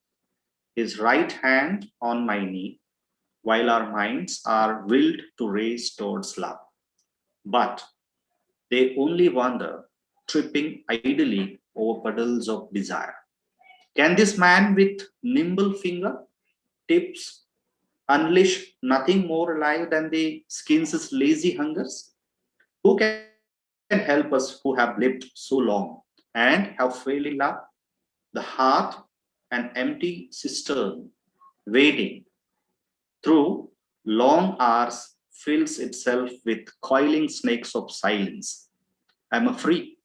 his right hand on my knee, while our minds are willed to race towards love. But they only wander, tripping idly over puddles of desire. Can this man with nimble finger tips unleash nothing more alive than the skin's lazy hungers? Who can help us who have lived so long and have failed in love? The heart, an empty cistern, waiting through long hours, fills itself with coiling snakes of silence. I'm a freak.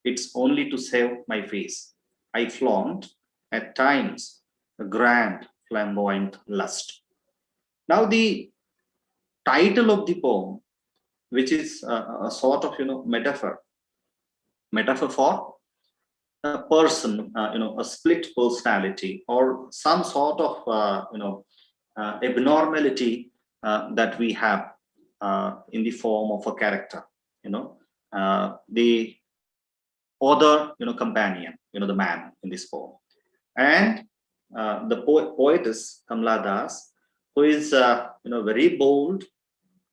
It's only to save my face. I flaunt, at times, a grand, flamboyant lust. Now, the title of the poem, which is a sort of metaphor for a person, a split personality or some sort of abnormality that we have in the form of a character, the other companion, the man in this poem, and the poetess Kamla Das, who is very bold,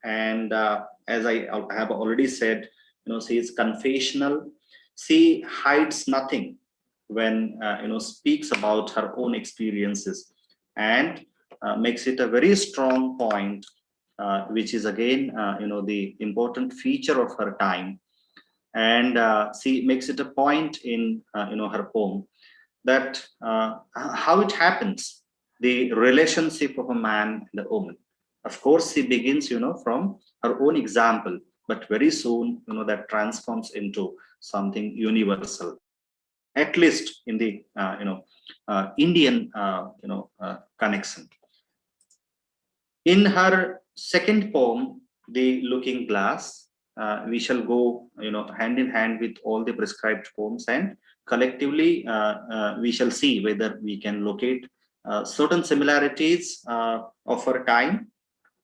and as I have already said, she is confessional. She hides nothing when speaks about her own experiences, and makes it a very strong point which is again, the important feature of her time. And she makes it a point in, her poem that how it happens, the relationship of a man and a woman. Of course, she begins, from her own example, but very soon, that transforms into something universal, at least in the, Indian, connection. In her second poem, The Looking Glass, we shall go, hand in hand with all the prescribed poems, and collectively we shall see whether we can locate certain similarities of her time,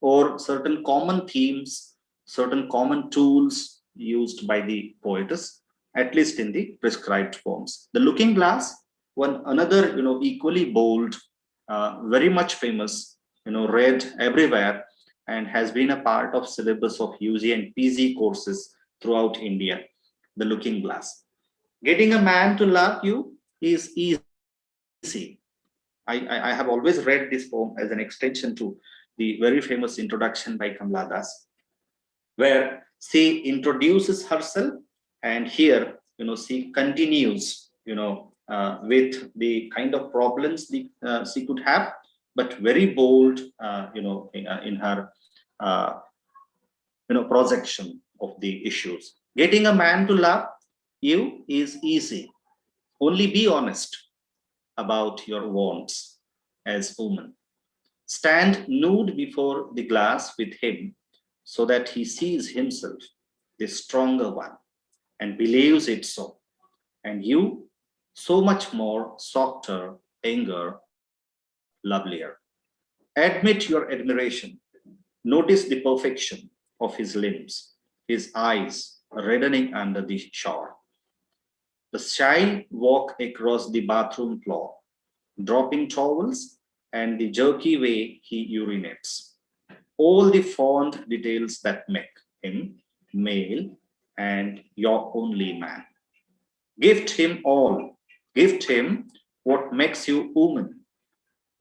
or certain common themes, certain common tools used by the poetess, at least in the prescribed poems. The Looking Glass, one another, equally bold, very much famous, read everywhere, and has been a part of syllabus of UG and PG courses throughout India. The Looking Glass. Getting a man to love you is easy. I have always read this poem as an extension to the very famous introduction by Kamala Das, where she introduces herself, and here, she continues, with the kind of problems she could have, but very bold, in her, projection of the issues. Getting a man to love you is easy. Only be honest about your wants as woman. Stand nude before the glass with him, so that he sees himself, the stronger one, and believes it so. And you, so much more softer, younger, lovelier. Admit your admiration. Notice the perfection of his limbs, his eyes reddening under the shower. The shy walk across the bathroom floor, dropping towels, and the jerky way he urinates. All the fond details that make him male and your only man. Gift him all. Gift him what makes you woman.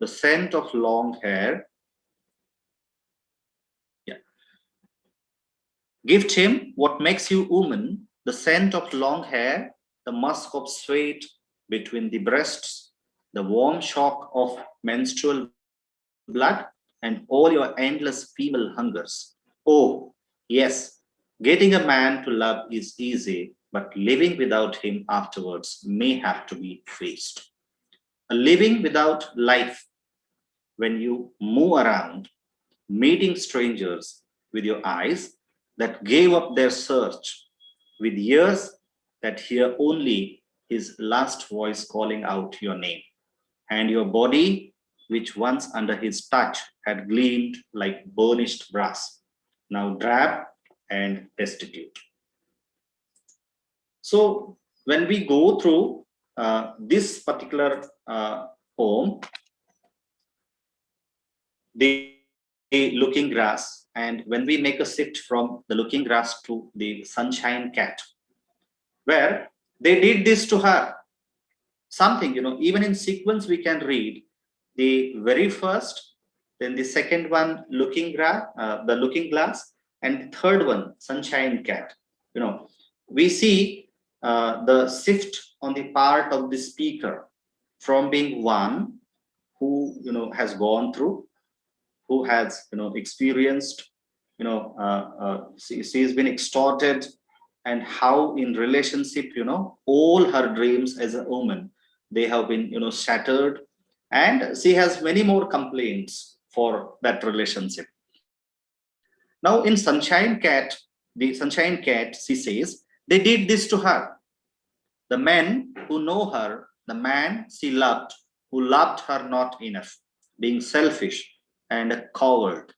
The scent of long hair. Yeah. Gift him what makes you woman. The scent of long hair, the musk of sweat between the breasts, the warm shock of menstrual blood, and all your endless female hungers. Oh, yes, getting a man to love is easy, but living without him afterwards may have to be faced. A living without life, when you move around, meeting strangers with your eyes that gave up their search, with ears that hear only his last voice calling out your name, and your body, which once under his touch had gleamed like burnished brass, now drab and destitute. So when we go through this particular poem, the Looking Grass, and when we make a shift from the Looking Grass to the Sunshine Cat, where they did this to her, something, even in sequence we can read the very first, then the second one, the Looking Glass, and the third one, Sunshine Cat. We see the shift on the part of the speaker from being one who, has gone through, who has, experienced, she's been extorted, and how in relationship, all her dreams as a woman, they have been, shattered, and she has many more complaints for that relationship. Now in Sunshine Cat, the Sunshine Cat, she says, they did this to her. The men who know her, the man she loved, who loved her not enough, being selfish and a coward.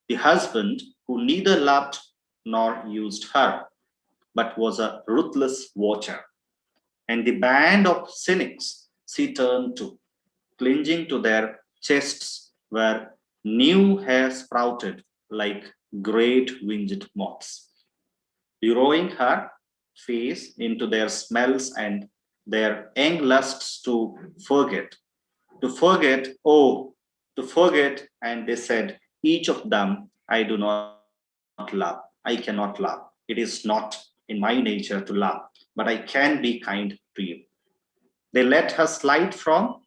The husband who neither loved nor used her, but was a ruthless watcher. And the band of cynics she turned to, clinging to their chests where new hair sprouted like great winged moths, burrowing her face into their smells and their young lusts to forget, oh, to forget, and they said, each of them I do not love. I cannot love. It is not in my nature to love, but I can be kind to you. They let her slide from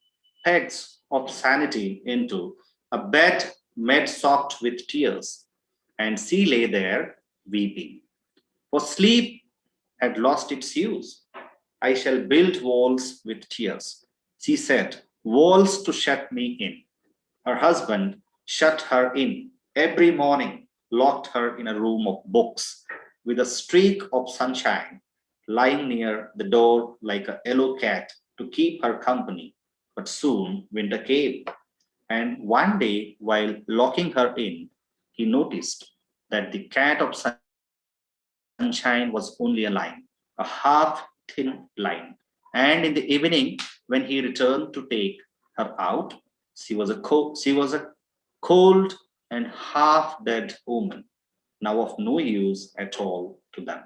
pegs of sanity into a bed made soft with tears, and she lay there weeping. For sleep had lost its use. I shall build walls with tears. She said, walls to shut me in. Her husband shut her in every morning, locked her in a room of books with a streak of sunshine lying near the door like a yellow cat to keep her company. But soon winter came, and one day, while locking her in, he noticed that the cat of sunshine was only a line, a half thin line. And in the evening, when he returned to take her out, she was a cold and half dead woman, now of no use at all to them.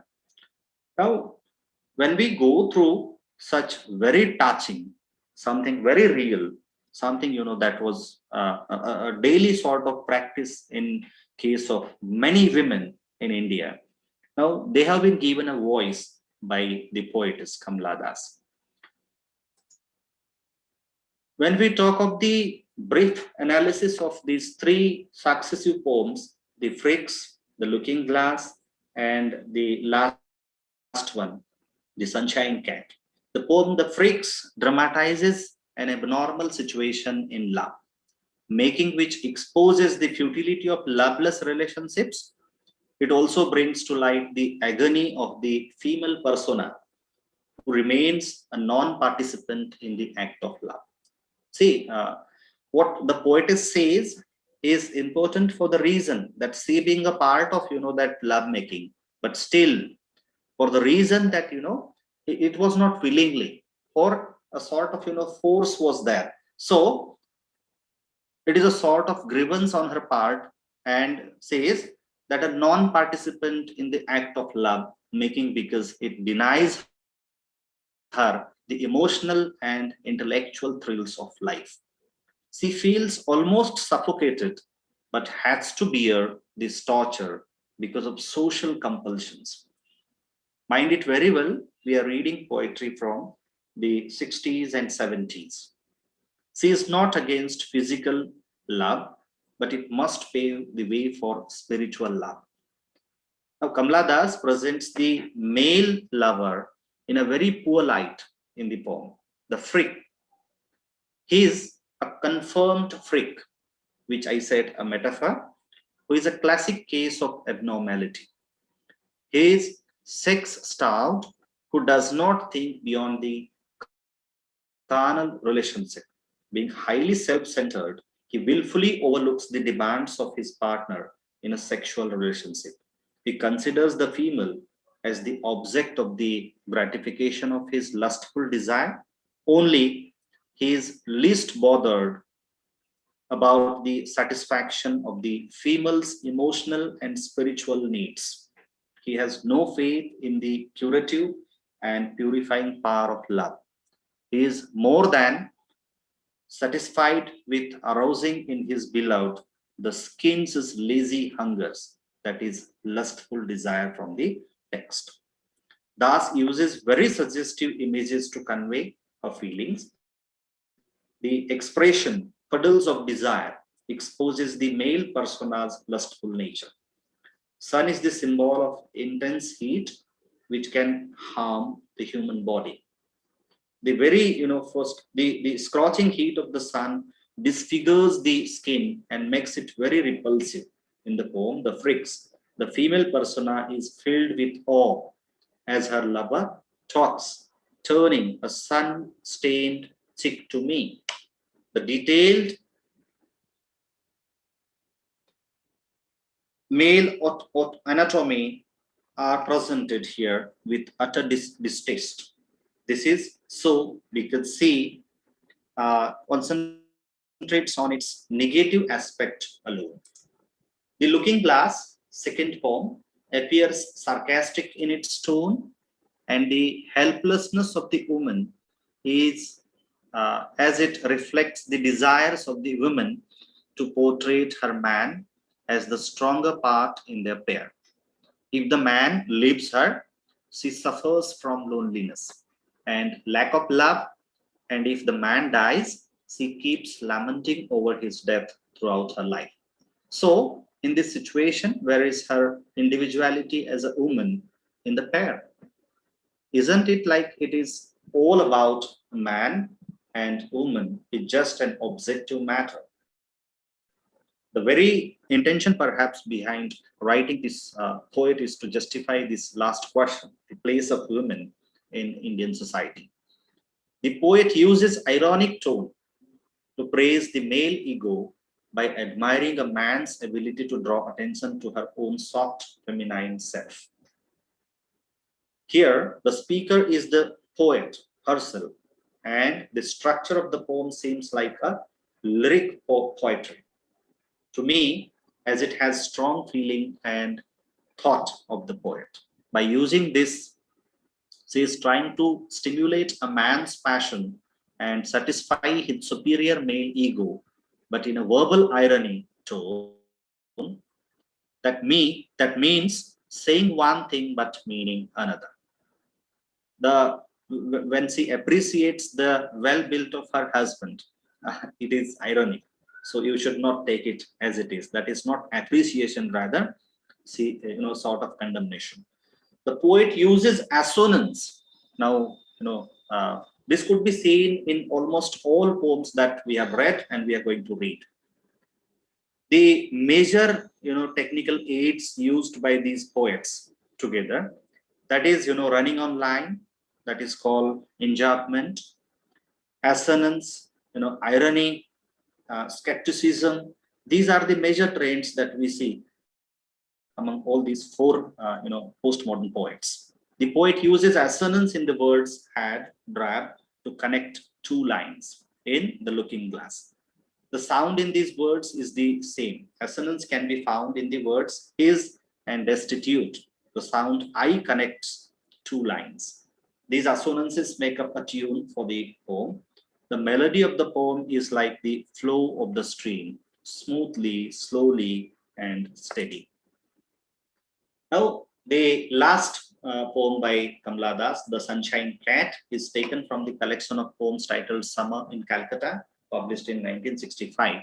Now, when we go through such very touching, something very real, something that was a daily sort of practice in case of many women in India. Now they have been given a voice by the poetess Kamala Das. When we talk of the brief analysis of these three successive poems, the Freaks, the Looking Glass, and the last one, the Sunshine Cat. The poem The Freaks dramatizes an abnormal situation in love, making which exposes the futility of loveless relationships. It also brings to light the agony of the female persona who remains a non-participant in the act of love. See, what the poetess says is important for the reason that she being a part of, that love making, but still for the reason that, it was not willingly, or a sort of, force was there. So it is a sort of grievance on her part, and says that a non-participant in the act of love making because it denies her the emotional and intellectual thrills of life. She feels almost suffocated, but has to bear this torture because of social compulsions. Mind it very well, we are reading poetry from the 60s and 70s. She is not against physical love, but it must pave the way for spiritual love. Now, Kamala Das presents the male lover in a very poor light in the poem, the freak. He is a confirmed freak, which I said a metaphor, who is a classic case of abnormality. He is sex-starved, who does not think beyond the carnal relationship. Being highly self-centered, he willfully overlooks the demands of his partner in a sexual relationship. He considers the female as the object of the gratification of his lustful desire. Only he is least bothered about the satisfaction of the female's emotional and spiritual needs. He has no faith in the curative and purifying power of love. He is more than satisfied with arousing in his beloved the skin's lazy hungers, that is lustful desire from the text. Das uses very suggestive images to convey her feelings. The expression puddles of desire exposes the male persona's lustful nature. Sun is the symbol of intense heat which can harm the human body. The very, first, the scorching heat of the sun disfigures the skin and makes it very repulsive. In the poem, The Freaks, the female persona is filled with awe as her lover talks, turning a sun-stained cheek to me. The detailed male anatomy are presented here with utter distaste. This is so we could see concentrates on its negative aspect alone. The Looking Glass, second poem, appears sarcastic in its tone, and the helplessness of the woman is as it reflects the desires of the woman to portray her man as the stronger part in their pair. If the man leaves her, she suffers from loneliness and lack of love, and if the man dies, she keeps lamenting over his death throughout her life. So, in this situation, where is her individuality as a woman in the pair? Isn't it like it is all about man and woman? It's just an objective matter. The very intention, perhaps, behind writing this poet is to justify this last question, the place of women in Indian society. The poet uses ironic tone to praise the male ego by admiring a man's ability to draw attention to her own soft feminine self. Here, the speaker is the poet herself, and the structure of the poem seems like a lyric poetry to me, as it has strong feeling and thought of the poet. By using this, she is trying to stimulate a man's passion and satisfy his superior male ego, but in a verbal irony tone that means saying one thing but meaning another. When she appreciates the well-built of her husband, it is ironic. So you should not take it as it is. That is not appreciation, rather, see, sort of condemnation. The poet uses assonance. Now, this could be seen in almost all poems that we have read and we are going to read. The major, technical aids used by these poets together, that is, running on line, that is called enjambment, assonance, irony, skepticism. These are the major trends that we see among all these four, postmodern poets. The poet uses assonance in the words had, drab to connect two lines in the looking glass. The sound in these words is the same. Assonance can be found in the words is and destitute. The sound I connects two lines. These assonances make up a tune for the poem. The melody of the poem is like the flow of the stream, smoothly, slowly, and steady. Now, the last poem by Kamala Das, The Sunshine Cat, is taken from the collection of poems titled Summer in Calcutta, published in 1965.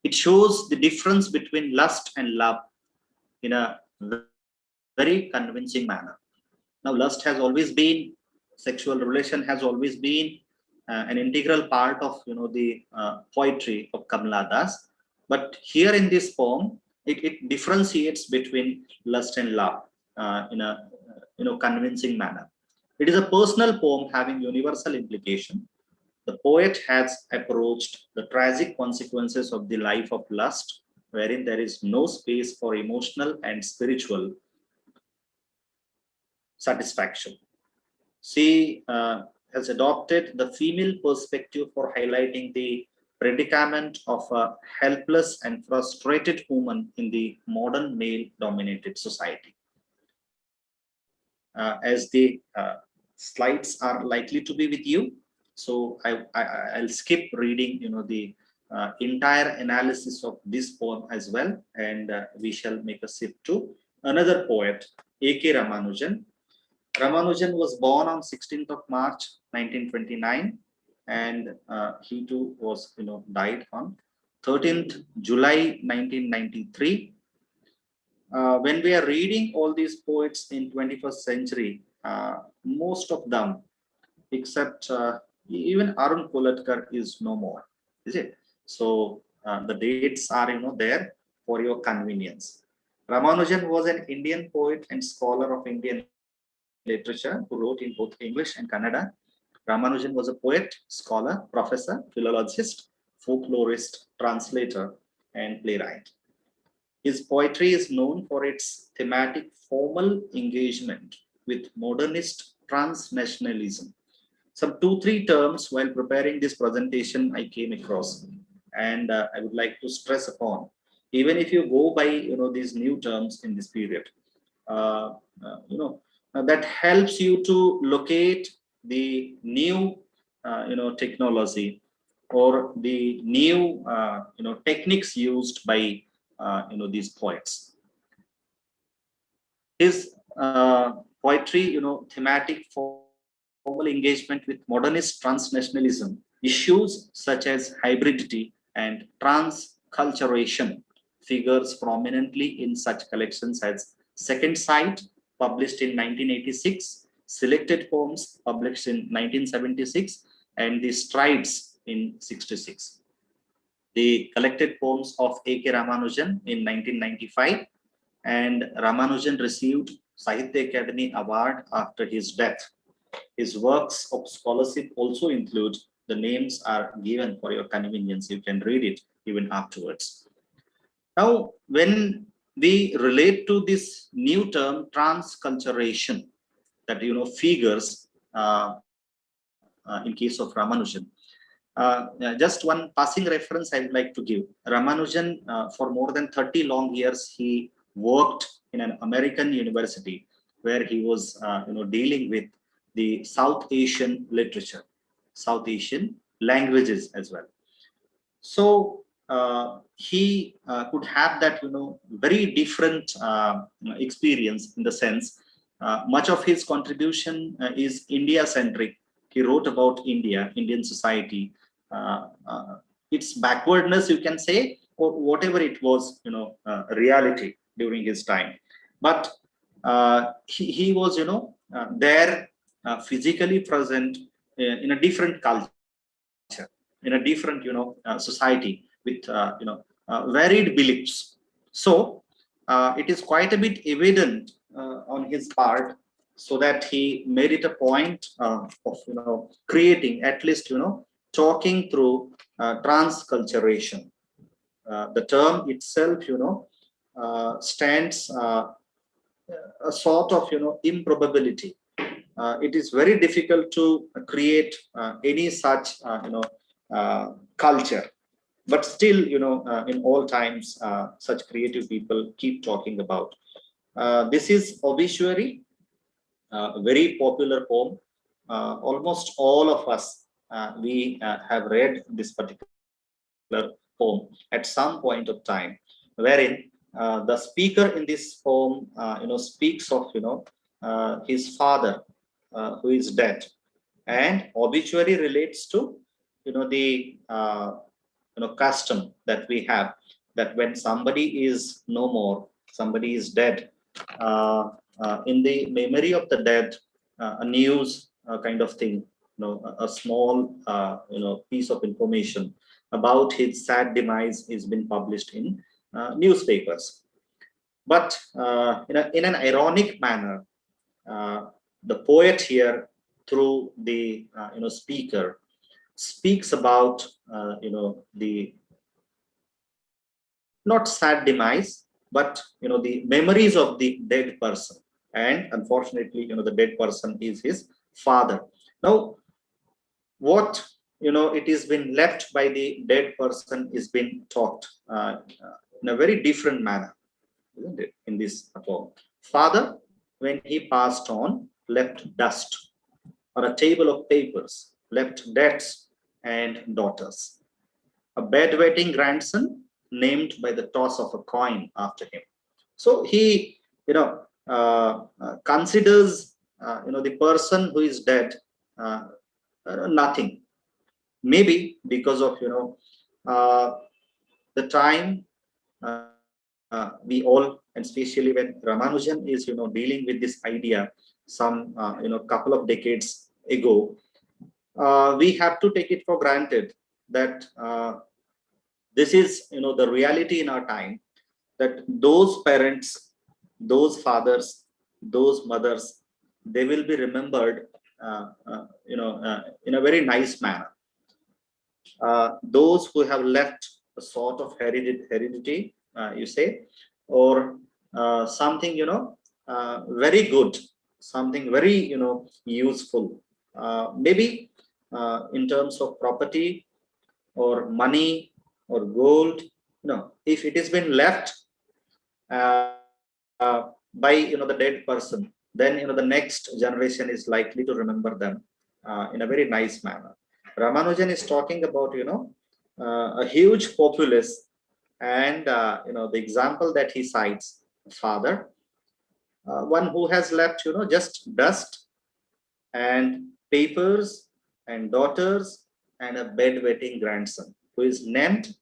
It shows the difference between lust and love in a very convincing manner. Now, lust has always been, sexual relation has always been an integral part of the poetry of Kamala Das. But here in this poem, it differentiates between lust and love in a convincing manner. It is a personal poem having universal implication. The poet has approached the tragic consequences of the life of lust, wherein there is no space for emotional and spiritual satisfaction. She has adopted the female perspective for highlighting the predicament of a helpless and frustrated woman in the modern male-dominated society. As the slides are likely to be with you, so I'll skip reading, the entire analysis of this poem as well, and we shall make a shift to another poet, A.K. Ramanujan. Ramanujan was born on 16th of March 1929, and he too was died on 13th July 1993. When we are reading all these poets in 21st century, most of them, except even Arun Kolatkar, is no more, is it? So the dates are there for your convenience. Ramanujan was an Indian poet and scholar of Indian literature who wrote in both English and Kannada. Ramanujan was a poet, scholar, professor, philologist, folklorist, translator, and playwright. His poetry is known for its thematic formal engagement with modernist transnationalism. Some 2-3 terms while preparing this presentation I came across, and I would like to stress upon. Even if you go by these new terms in this period, that helps you to locate the new technology or the new techniques used by these poets. His poetry, thematic formal engagement with modernist transnationalism, issues such as hybridity and transculturation figures prominently in such collections as Second Sight, published in 1986, Selected Poems, published in 1976, and The Strides in 66. The collected poems of A.K. Ramanujan in 1995, and Ramanujan received Sahitya Academy Award after his death. His works of scholarship also include, the names are given for your convenience, you can read it even afterwards. Now, when we relate to this new term transculturation, that figures in case of Ramanujan, just one passing reference I would like to give. Ramanujan, for more than 30 long years, he worked in an American university where he was dealing with the South Asian literature, South Asian languages as well. So he could have that very different experience, in the sense much of his contribution is India centric. He wrote about India, Indian society, its backwardness, you can say, or whatever it was, reality during his time. But he was there, physically present in a different culture, in a different society with varied beliefs. So it is quite a bit evident on his part, so that he made it a point of creating, at least talking through transculturation. The term itself stands a sort of improbability. It is very difficult to create any such culture, but still in all times such creative people keep talking about. This is Obituary, a very popular poem. Almost all of us we have read this particular poem at some point of time, wherein the speaker in this poem speaks of his father who is dead, and obituary relates to the custom that we have, that when somebody is no more, somebody is dead, in the memory of the dead, a news kind of thing, a small piece of information about his sad demise is been published in newspapers. But in an ironic manner, the poet here, through the speaker, speaks about the not sad demise, but the memories of the dead person, and unfortunately the dead person is his father. Now, what it is been left by the dead person is been talked in a very different manner, isn't it, in this poem. Father, when he passed on, left dust. On a table of papers, left debts and daughters. A bedwetting grandson, named by the toss of a coin after him. So he considers the person who is dead nothing. Maybe because of the time we all, and especially when Ramanujan is dealing with this idea some couple of decades ago, we have to take it for granted that this is the reality in our time, that those parents, those fathers, those mothers, they will be remembered in a very nice manner. Those who have left a sort of heredity, you say, or something very good, something very useful, maybe in terms of property or money or gold. If it has been left by the dead person, then the next generation is likely to remember them in a very nice manner. Ramanujan is talking about a huge populace And the example that he cites, father, one who has left just dust and papers and daughters and a bedwetting grandson who is named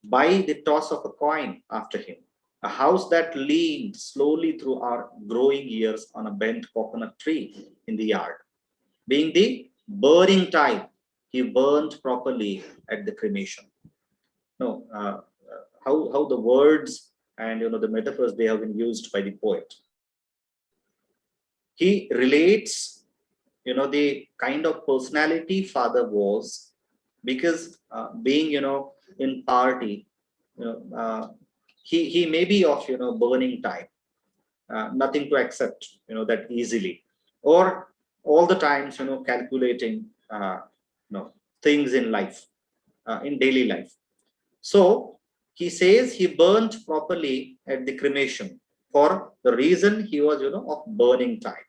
by the toss of a coin after him. A house that leaned slowly through our growing years on a bent coconut tree in the yard. Being the burning type, he burned properly at the cremation. No, how the words and the metaphors they have been used by the poet. He relates, the kind of personality father was, because being, in party, he may be of burning type, nothing to accept that easily, or all the times calculating things in life, in daily life. So he says he burnt properly at the cremation for the reason he was of burning type,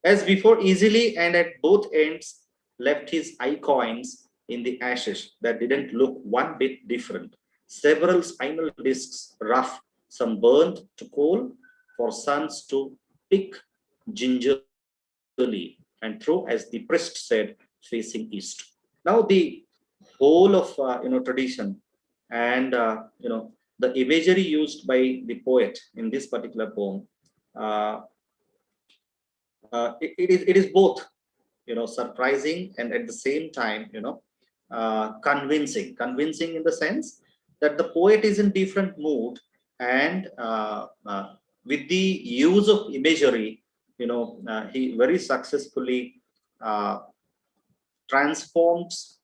as before easily, and at both ends left his eye coins in the ashes that didn't look one bit different. Several spinal discs rough, some burnt to coal for sons to pick gingerly and throw, as the priest said, facing east. Now the whole of tradition and the imagery used by the poet in this particular poem, it is both surprising and at the same time convincing in the sense that the poet is in different mood, and with the use of imagery, he very successfully transforms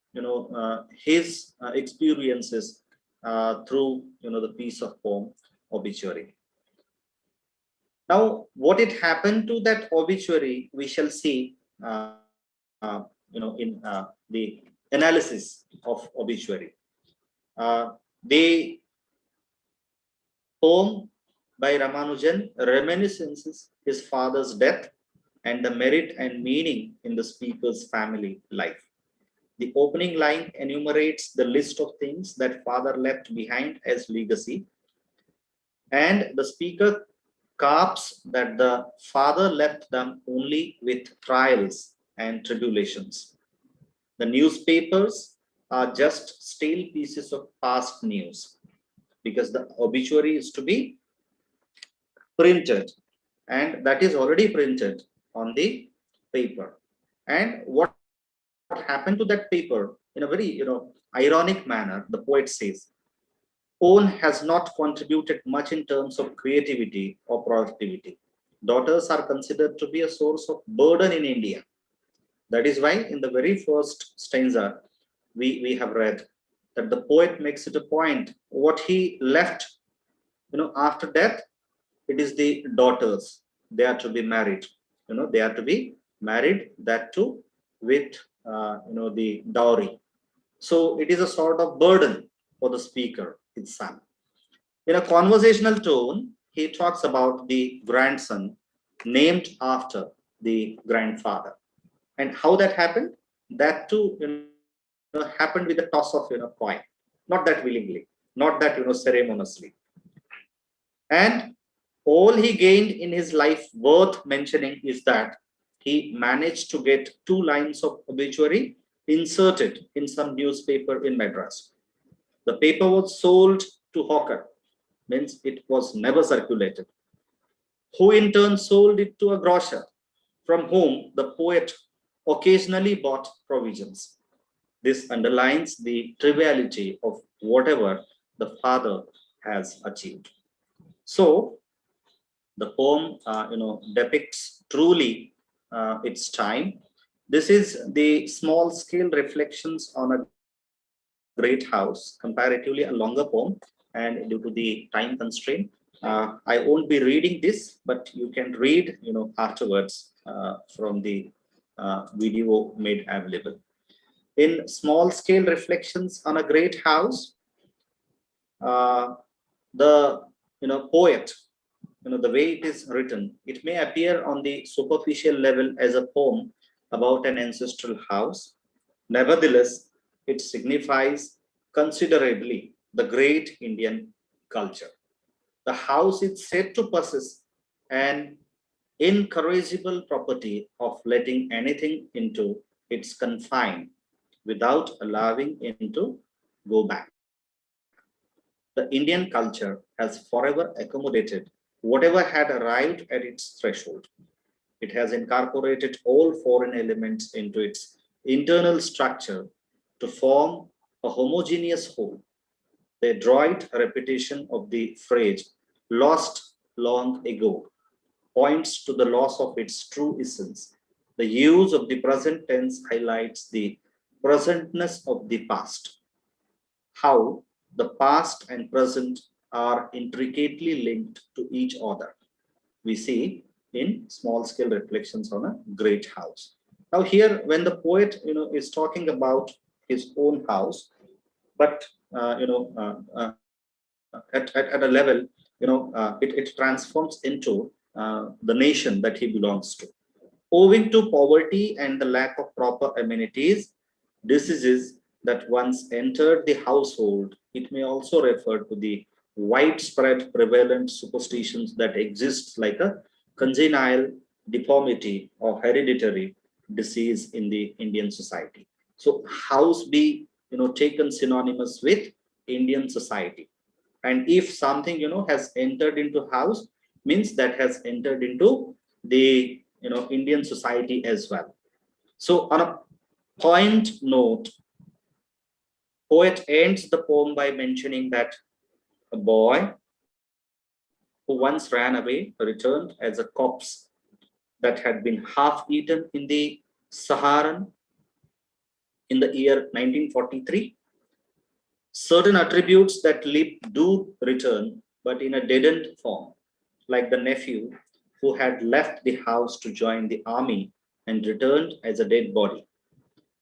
his experiences through the piece of poem Obituary. Now, what it happened to that obituary, we shall see, in the analysis of obituary. The poem by Ramanujan reminisces his father's death and the merit and meaning in the speaker's family life. The opening line enumerates the list of things that father left behind as legacy, and the speaker carps that the father left them only with trials and tribulations. The newspapers are just stale pieces of past news, because the obituary is to be printed, and that is already printed on the paper. And what happened to that paper, in a very ironic manner, the poet says, Own has not contributed much in terms of creativity or productivity. Daughters are considered to be a source of burden in India. That is why in the very first stanza, we have read that the poet makes it a point. What he left, after death, it is the daughters. They are to be married. They are to be married, that too with, the dowry. So it is a sort of burden for the speaker, his son. In a conversational tone, he talks about the grandson named after the grandfather. And how that happened? That too, happened with a toss of coin, not that willingly, not that ceremoniously. And all he gained in his life worth mentioning is that he managed to get 2 lines of obituary inserted in some newspaper in Madras. The paper was sold to hawker, means it was never circulated, who in turn sold it to a grocer, from whom the poet occasionally bought provisions. This underlines the triviality of whatever the father has achieved. So the poem, depicts truly its time. This is the small-scale reflections on a great house, comparatively a longer poem, and due to the time constraint, I won't be reading this, but you can read, afterwards from the video made available. In small-scale reflections on a great house, the poet, the way it is written, it may appear on the superficial level as a poem about an ancestral house. Nevertheless, it signifies considerably the great Indian culture. The house is said to possess an incorrigible property of letting anything into its confine without allowing it to go back. The Indian culture has forever accommodated whatever had arrived at its threshold. It has incorporated all foreign elements into its internal structure to form a homogeneous whole. The adroit repetition of the phrase lost long ago points to the loss of its true essence. The use of the present tense highlights the presentness of the past, how the past and present are intricately linked to each other. We see in small scale reflections on a great house. Now here, when the poet, is talking about his own house, but at a level, it transforms into the nation that he belongs to. Owing to poverty and the lack of proper amenities, diseases that once entered the household, it may also refer to the widespread prevalent superstitions that exist like a congenital deformity or hereditary disease in the Indian society. So house be taken synonymous with Indian society. And if something has entered into house, means that has entered into the Indian society as well. So on a point note, poet ends the poem by mentioning that a boy who once ran away returned as a corpse that had been half eaten in the Saharan in the year 1943. Certain attributes that live do return, but in a deadened form, like the nephew who had left the house to join the army and returned as a dead body.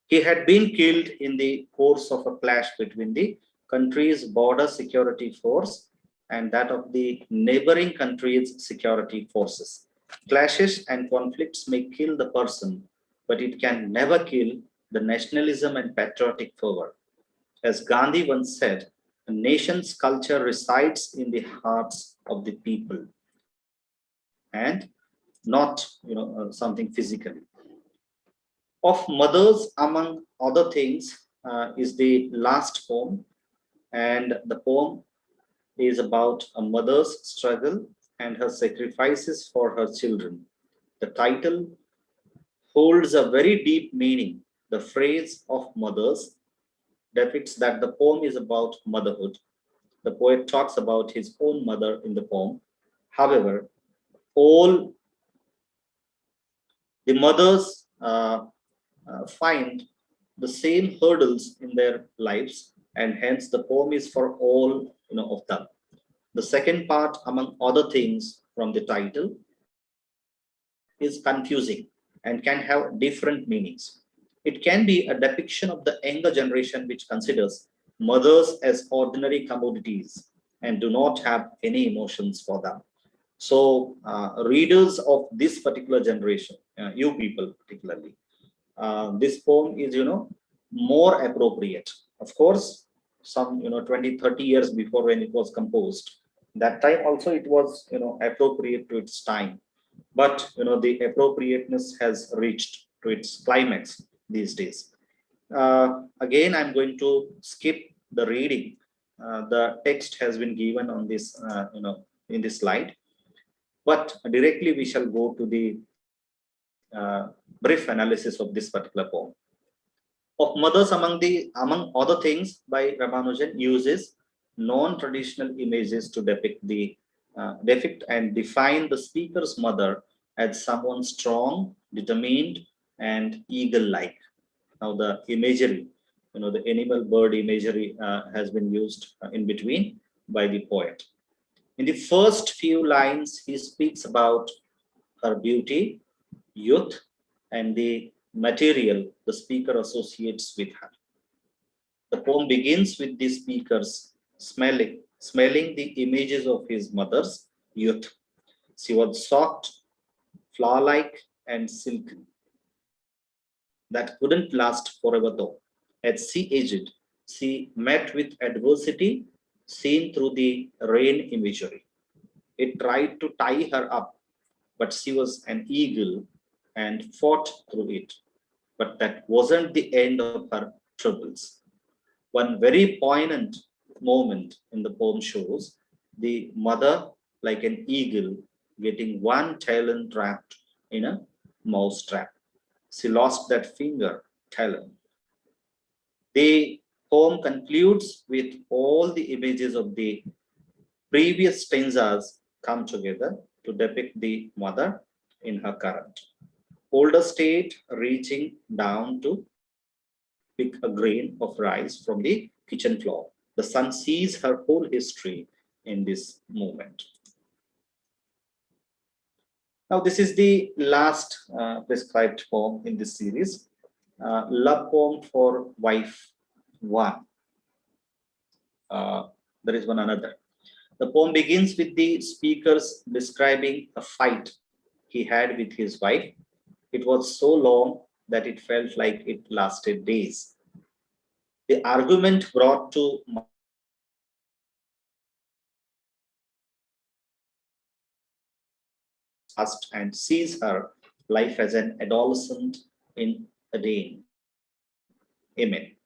He had been killed in the course of a clash between the country's border security force and that of the neighboring country's security forces. Clashes and conflicts may kill the person, but it can never kill the nationalism and patriotic fervor. As Gandhi once said, a nation's culture resides in the hearts of the people and not something physically. Of mothers, among other things, is the last poem, and the poem is about a mother's struggle and her sacrifices for her children. The title holds a very deep meaning. The phrase of mothers depicts that the poem is about motherhood. The poet talks about his own mother in the poem. However, all the mothers find the same hurdles in their lives, and hence the poem is for all of them. The second part, among other things, from the title is confusing and can have different meanings. It can be a depiction of the younger generation which considers mothers as ordinary commodities and do not have any emotions for them. So readers of this particular generation, you people particularly, this poem is more appropriate. Of course, some 20, 30 years before when it was composed, that time also it was appropriate to its time, but the appropriateness has reached to its climax these days. Again, I'm going to skip the reading. The text has been given on this in this slide, but directly we shall go to the brief analysis of this particular poem. Of mothers, among other things, by Ramanujan uses non-traditional images to depict and define the speaker's mother as someone strong, determined, and eagle-like. Now the imagery, the animal bird imagery has been used in between by the poet. In the first few lines, he speaks about her beauty, youth, and the material the speaker associates with her. The poem begins with the speaker's smelling the images of his mother's youth. She was soft, flower-like, and silken. That couldn't last forever though. As she aged, she met with adversity seen through the rain imagery. It tried to tie her up, but she was an eagle and fought through it. But that wasn't the end of her troubles. One very poignant moment in the poem shows the mother, like an eagle, getting one talon trapped in a mouse trap. She lost that finger, talon. The poem concludes with all the images of the previous stanzas come together to depict the mother in her current older state, reaching down to pick a grain of rice from the kitchen floor. The son sees her whole history in this moment. Now, this is the last prescribed poem in this series, love poem for wife one. There is one another. The poem begins with the speakers describing a fight he had with his wife. It was so long that it felt like it lasted days. The argument brought to past and sees her life as an adolescent in Aden. Amen.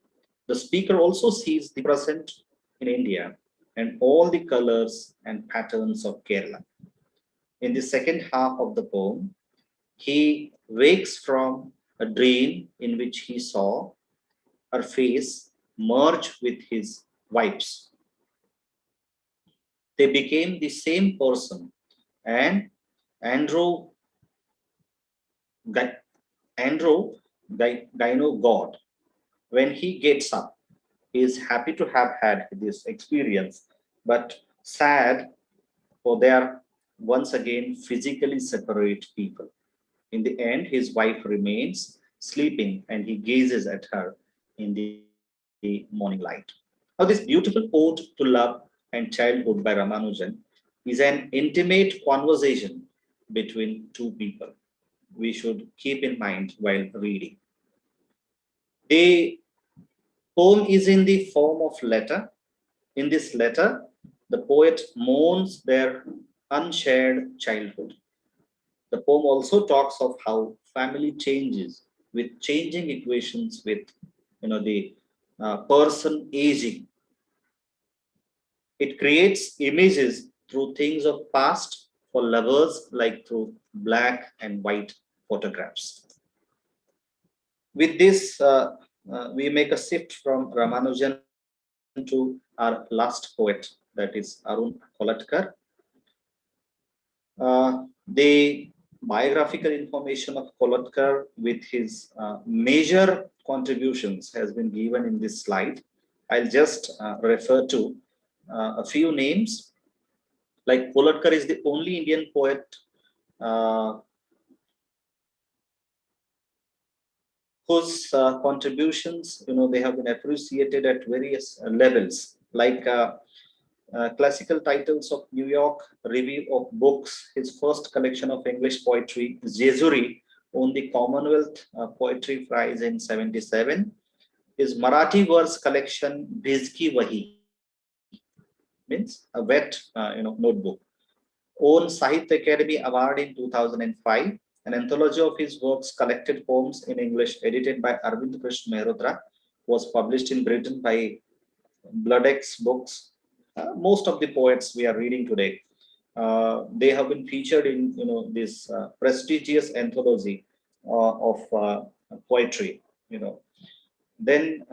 The speaker also sees the present in India and all the colors and patterns of Kerala. In the second half of the poem, he wakes from a dream in which he saw her face merge with his wife's. They became the same person, and Andrew, Andrew Gyno God, when he gets up, he is happy to have had this experience, but sad for they are once again physically separate people. In the end, his wife remains sleeping and he gazes at her in the morning light. Now, this beautiful ode to love and childhood by Ramanujan is an intimate conversation between two people. We should keep in mind while reading. The poem is in the form of letter. In this letter, the poet mourns their unshared childhood. The poem also talks of how family changes with changing equations with the person aging. It creates images through things of past for lovers like through black and white photographs. With this, we make a shift from Ramanujan to our last poet, that is Arun Kolatkar. The biographical information of Kolatkar with his major contributions has been given in this slide. I'll just refer to a few names. Like Kolatkar is the only Indian poet whose contributions, they have been appreciated at various levels, like classical titles of New York Review of Books, his first collection of English poetry, Jezuri, won the Commonwealth Poetry Prize in '77. His Marathi verse collection, Bhizki Wahi, means a wet, notebook, won Sahitya Academy Award in 2005. An anthology of his works, collected poems in English, edited by Arvind Krishna Mehrotra, was published in Britain by Bloodex Books. Most of the poets we are reading today, they have been featured in this prestigious anthology of poetry. Then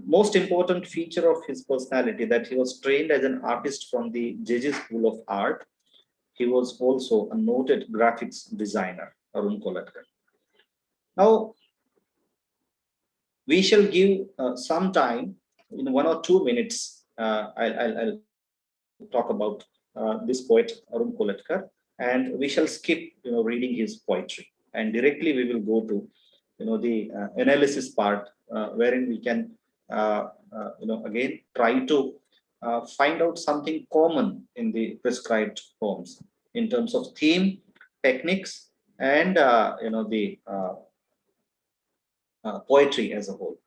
most important feature of his personality, that he was trained as an artist from the JJ School of Art. He was also a noted graphics designer, Arun Kolatkar. Now, we shall give some time, in 1 or 2 minutes. I'll talk about this poet, Arun Kolatkar, and we shall skip, reading his poetry, and directly we will go to, the analysis part, wherein we can, again try to find out something common in the prescribed poems in terms of theme, techniques, and the poetry as a whole.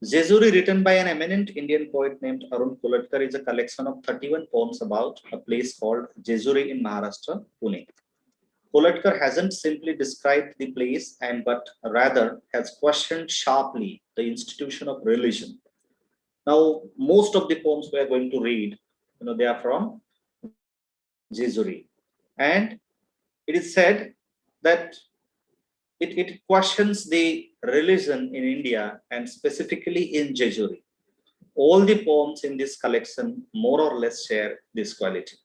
Jejuri, written by an eminent Indian poet named Arun Kulatkar, is a collection of 31 poems about a place called Jejuri in Maharashtra, Pune. Kulatkar hasn't simply described the place but rather has questioned sharply the institution of religion. Now, most of the poems we are going to read, they are from Jejuri. And it is said that it questions the religion in India and specifically in Jejuri. All the poems in this collection more or less share this quality.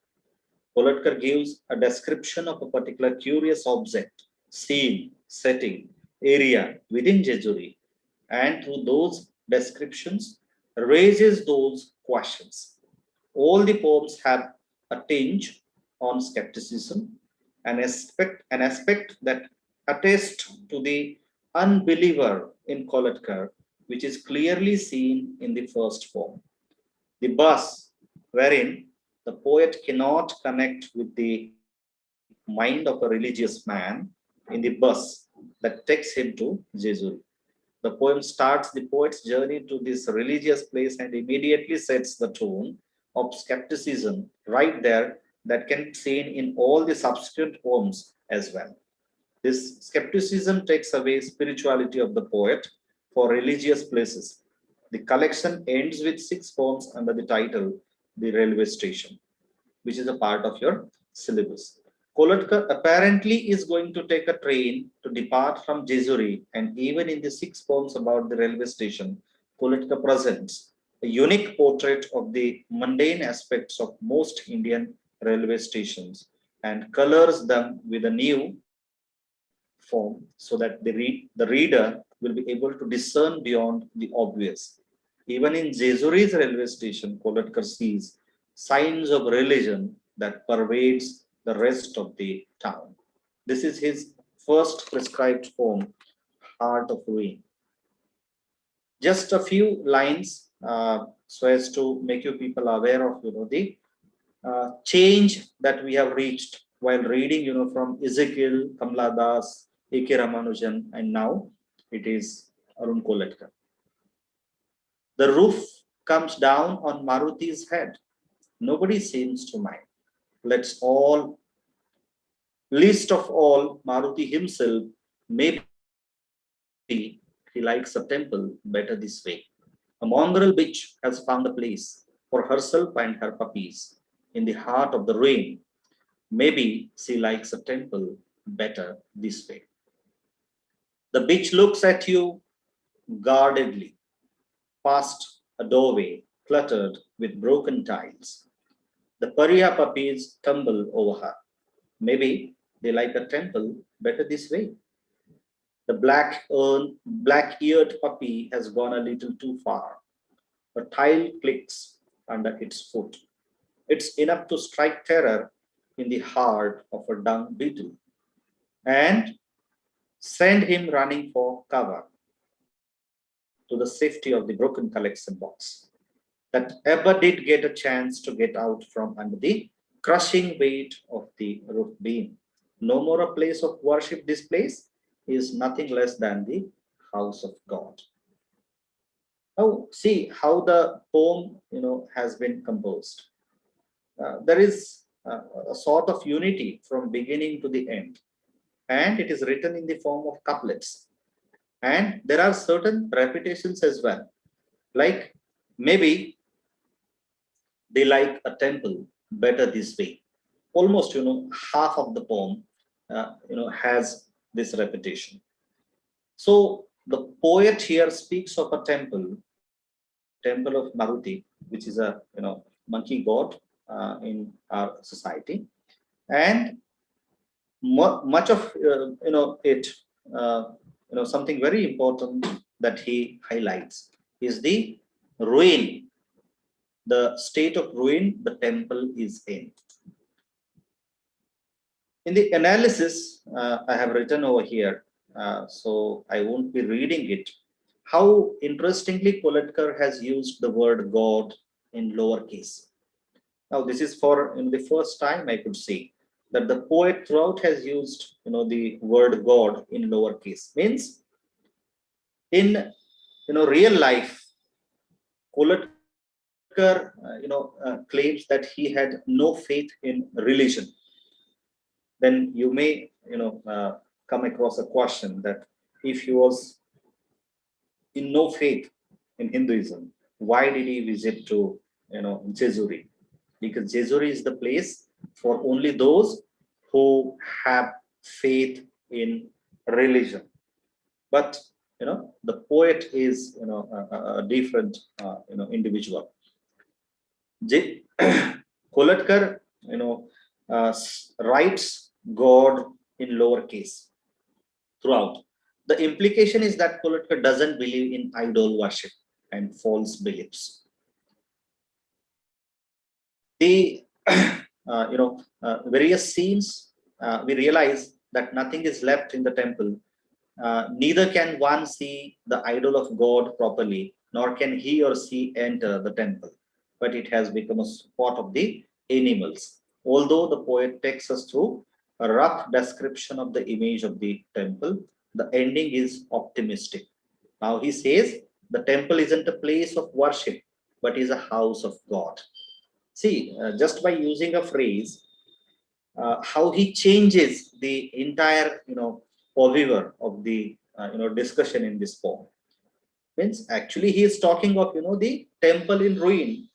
Kolatkar gives a description of a particular curious object, scene, setting, area within Jejuri, and through those descriptions raises those questions. All the poems have a tinge on skepticism, an aspect that attests to the unbeliever in Kolatkar, which is clearly seen in the first poem. The bus, wherein the poet cannot connect with the mind of a religious man in the bus that takes him to Jejuri. The poem starts the poet's journey to this religious place and immediately sets the tone of skepticism right there that can be seen in all the subsequent poems as well. This skepticism takes away spirituality of the poet for religious places. The collection ends with 6 poems under the title The Railway Station, which is a part of your syllabus. Kolatkar apparently is going to take a train to depart from Jejuri, and even in the 6 poems about the railway station, Kolatkar presents a unique portrait of the mundane aspects of most Indian railway stations and colors them with a new form so that the reader will be able to discern beyond the obvious. Even in Jejuri's railway station, Kolatkar sees signs of religion that pervades the rest of the town. This is his first prescribed poem, Heart of Ruin. Just a few lines so as to make you people aware of the change that we have reached while reading from Ezekiel, Kamla Das, A.K. Ramanujan, and now it is Arun Kolatkar. The roof comes down on Maruti's head. Nobody seems to mind. Let's all, least of all, Maruti himself, maybe he likes a temple better this way. A mongrel bitch has found a place for herself and her puppies in the heart of the rain. Maybe she likes a temple better this way. The bitch looks at you guardedly, past a doorway cluttered with broken tiles. The pariah puppies tumble over her. Maybe they like a temple better this way. The black-eared puppy has gone a little too far. A tile clicks under its foot. It's enough to strike terror in the heart of a dung beetle and send him running for cover to the safety of the broken collection box that ever did get a chance to get out from under the crushing weight of the roof beam. No more a place of worship. This place is nothing less than the house of God. Now, see how the poem, has been composed. There is a sort of unity from beginning to the end, and it is written in the form of couplets. And there are certain repetitions as well, like maybe they like a temple better this way. Almost, half of the poem, has this repetition. So the poet here speaks of a temple of Maruti, which is a monkey god in our society, and much of it, something very important that he highlights is the ruin, the state of ruin the temple is in. In the analysis, I have written over here, so I won't be reading it, how interestingly Kolatkar has used the word God in lowercase. Now, this is for the first time I could see that the poet throughout has used the word God in lowercase. Means in real life, Kolatkar, claims that he had no faith in religion. Then you may, come across a question that if he was in no faith in Hinduism, why did he visit to, Jejuri? Because Jejuri is the place for only those who have faith in religion. But the poet is a different individual. Kolatkar writes God in lowercase throughout. The implication is that Kolatkar doesn't believe in idol worship and false beliefs. The various scenes, we realize that nothing is left in the temple. Neither can one see the idol of God properly, nor can he or she enter the temple, but it has become a spot of the animals. Although the poet takes us through a rough description of the image of the temple, the ending is optimistic. Now he says the temple isn't a place of worship, but is a house of God. See, just by using a phrase, how he changes the entire, overview of the, discussion in this poem. Means actually he is talking of, the temple in ruin,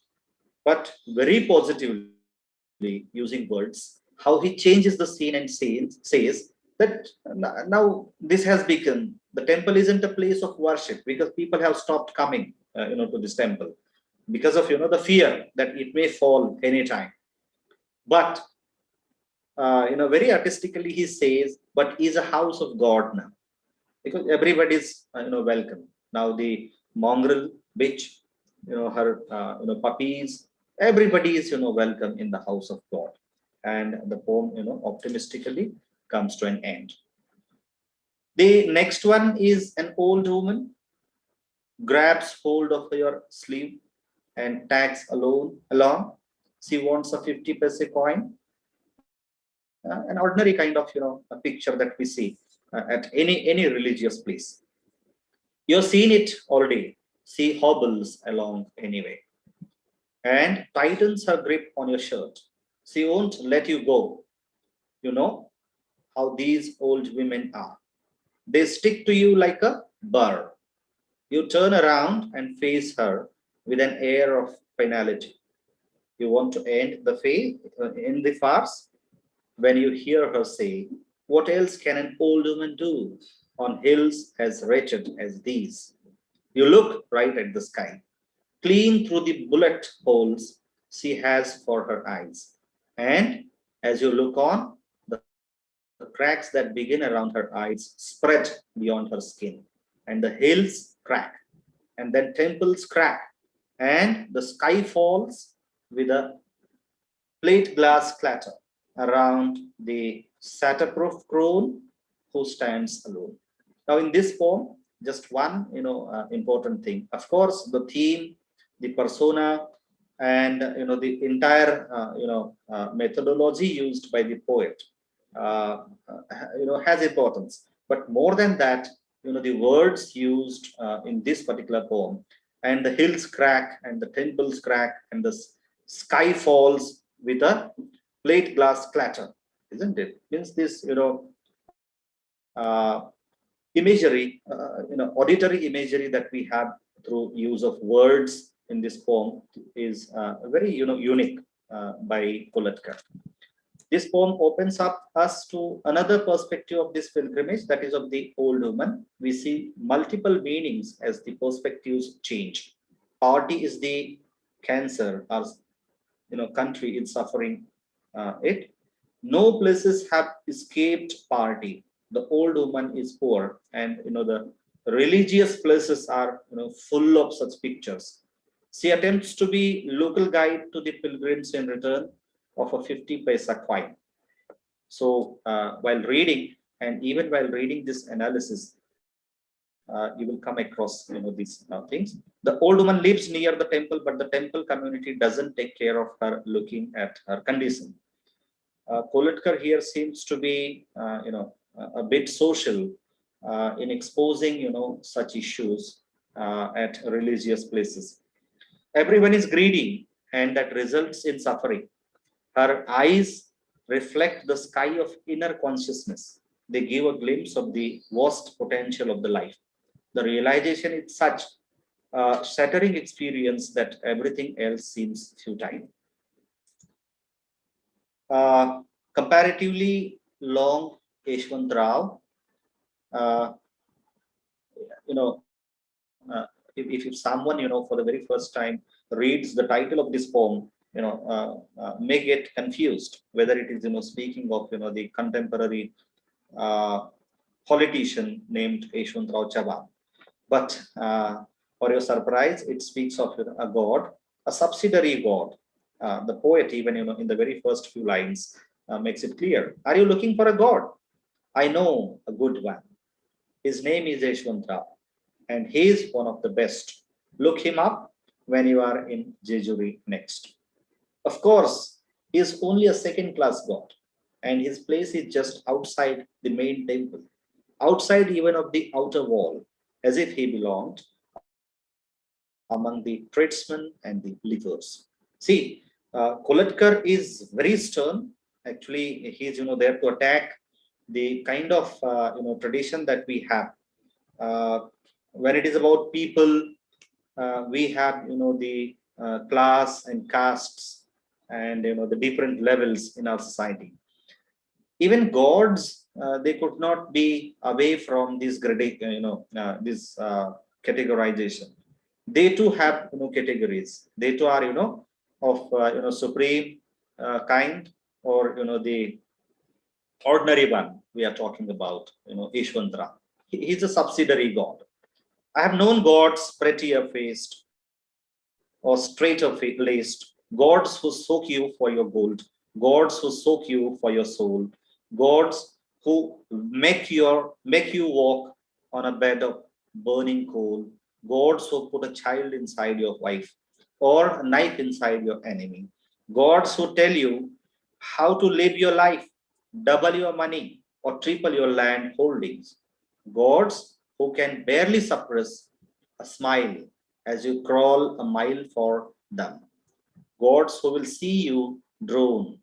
but very positively using words. How he changes the scene and says that now this has become, the temple isn't a place of worship because people have stopped coming, to this temple because of, the fear that it may fall anytime. But very artistically he says, but is a house of God now, because everybody is welcome. Now the mongrel bitch, her puppies, everybody is welcome in the house of God. And the poem optimistically comes to an end. The next one is an old woman grabs hold of your sleeve and tags along. She wants a 50 paise coin, an ordinary kind of a picture that we see at any religious place. You've seen it already. She hobbles along anyway and tightens her grip on your shirt. She won't let you go. You know how these old women are. They stick to you like a burr. You turn around and face her with an air of finality. You want to end the farce when you hear her say, "What else can an old woman do on hills as wretched as these?" You look right at the sky, clean through the bullet holes she has for her eyes. And as you look on, the cracks that begin around her eyes spread beyond her skin, and the hills crack, and then temples crack, and the sky falls with a plate glass clatter around the satterproof crone who stands alone. Now, in this poem, just one important thing. Of course, the theme, the persona, and the entire methodology used by the poet has importance. But more than that, the words used in this particular poem, and the hills crack and the temples crack and the sky falls with a plate glass clatter, isn't it? Means this imagery, auditory imagery that we have through use of words in this poem is very unique by Kolatkar. This poem opens up us to another perspective of this pilgrimage, that is of the old woman. We see multiple meanings as the perspectives change. Poverty is the cancer, our country is suffering it. No places have escaped poverty. The old woman is poor, and the religious places are full of such pictures. She attempts to be local guide to the pilgrims in return of a 50 paisa coin. So while reading, and even while reading this analysis, you will come across these things. The old woman lives near the temple, but the temple community doesn't take care of her, looking at her condition. Kolatkar here seems to be a bit social in exposing such issues at religious places. Everyone is greedy, and that results in suffering. Her eyes reflect the sky of inner consciousness. They give a glimpse of the vast potential of the life. The realization is such a shattering experience that everything else seems futile. Comparatively long Yeshwant Rao, uh, you know, if someone, for the very first time reads the title of this poem, may get confused whether it is, speaking of, the contemporary uh, politician named Yeshwant Rao Chavan. But for your surprise, it speaks of a god, a subsidiary god. The poet, even, in the very first few lines, makes it clear. Are you looking for a god? I know a good one. His name is Yeshwant Rao, and he is one of the best. Look him up when you are in Jejuri next. Of course, he is only a second-class god, and his place is just outside the main temple, outside even of the outer wall, as if he belonged among the tradesmen and the livers. See, Kolatkar is very stern. Actually, he is, there to attack the kind of, tradition that we have. When it is about people, we have, the class and castes and, the different levels in our society. Even gods, they could not be away from this this categorization. They too have, categories. They too are, of, supreme kind, or, the ordinary one we are talking about, Ishwantra. He's a subsidiary god. I have known gods prettier faced or straighter laced, gods who soak you for your gold, gods who soak you for your soul, gods who make you walk on a bed of burning coal, gods who put a child inside your wife or a knife inside your enemy, gods who tell you how to live your life, double your money or triple your land holdings, gods who can barely suppress a smile as you crawl a mile for them, gods who will see you drone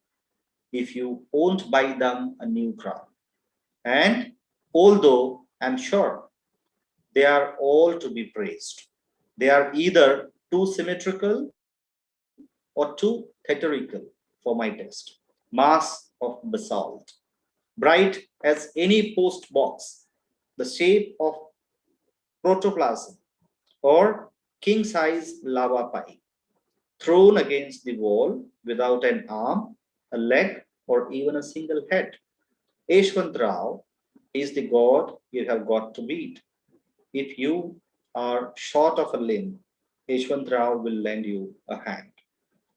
if you won't buy them a new crown. And although I'm sure they are all to be praised, they are either too symmetrical or too theatrical for my taste. Mass of basalt, bright as any post box, the shape of protoplasm, or king-size lava pie, thrown against the wall without an arm, a leg, or even a single head. Yeshwant Rao is the god you have got to beat. If you are short of a limb, Yeshwant Rao will lend you a hand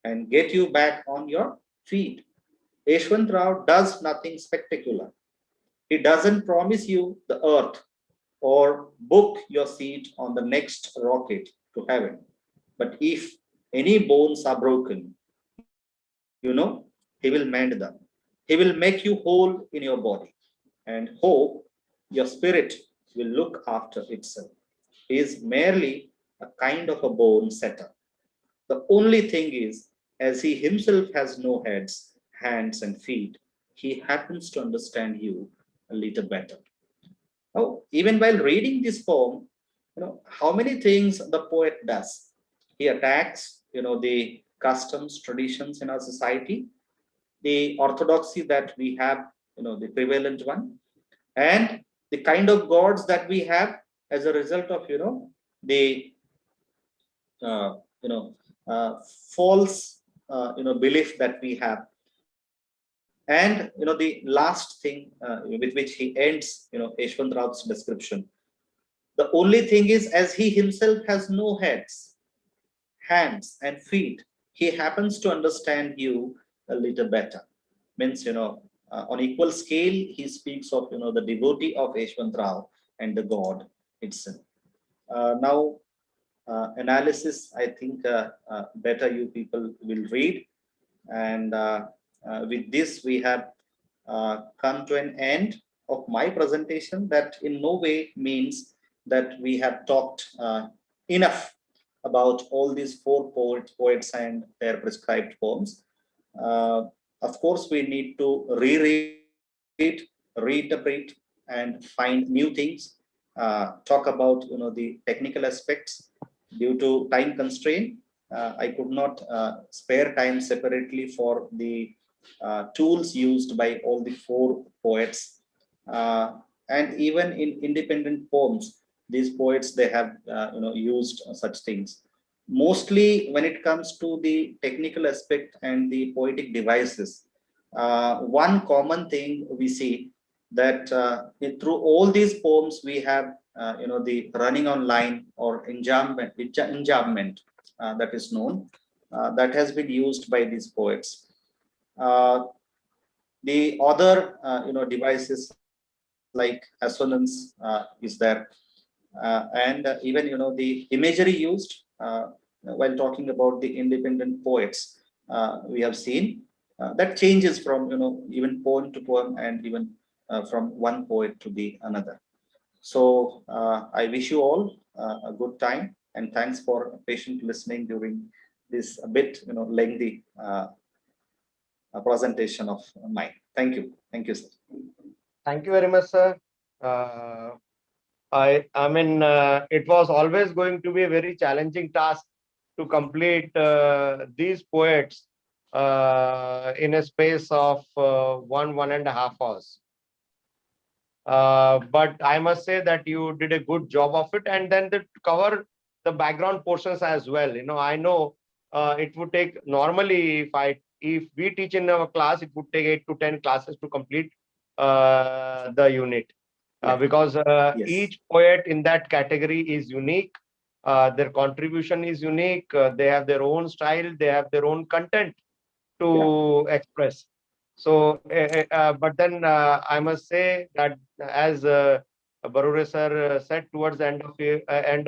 and get you back on your feet. Yeshwant Rao does nothing spectacular. He doesn't promise you the earth or book your seat on the next rocket to heaven. But if any bones are broken, he will mend them. He will make you whole in your body, and hope your spirit will look after itself. He is merely a kind of a bone setter. The only thing is, as he himself has no heads, hands, and feet, he happens to understand you a little better. Oh, even while reading this poem, how many things the poet does. He attacks, the customs, traditions in our society, the orthodoxy that we have, the prevalent one, and the kind of gods that we have as a result of, the uh, you know false belief that we have. And the last thing with which he ends, Yeshwant Rao's description, the only thing is, as he himself has no heads, hands, and feet, he happens to understand you a little better. Means, on equal scale, he speaks of, the devotee of Yeshwant Rao and the god itself. Now, analysis, I think better you people will read. And with this, we have come to an end of my presentation. That in no way means that we have talked enough about all these four poets and their prescribed poems. Of course, we need to reread, reinterpret, and find new things. Talk about the technical aspects. Due to time constraint, I could not spare time separately for the tools used by all the four poets. And even in independent poems, these poets, they have used such things. Mostly when it comes to the technical aspect and the poetic devices, one common thing we see that through all these poems we have the running on line or enjambment, that is known, that has been used by these poets. The other devices like assonance is there, and even the imagery used while talking about the independent poets, we have seen that changes from even poem to poem, and even from one poet to the another. So I wish you all a good time, and thanks for patient listening during this a bit lengthy presentation of mine. Thank you, sir. Thank you very much, sir. I mean, it was always going to be a very challenging task to complete these poets in a space of 1.5 hours. But I must say that you did a good job of it, and then to cover the background portions as well. I know it would take normally, if we teach in our class, it would take 8 to 10 classes to complete the unit. Because Yes. each poet in that category is unique. Their contribution is unique. They have their own style. They have their own content to express. So, but then I must say that as Barure sir said towards the end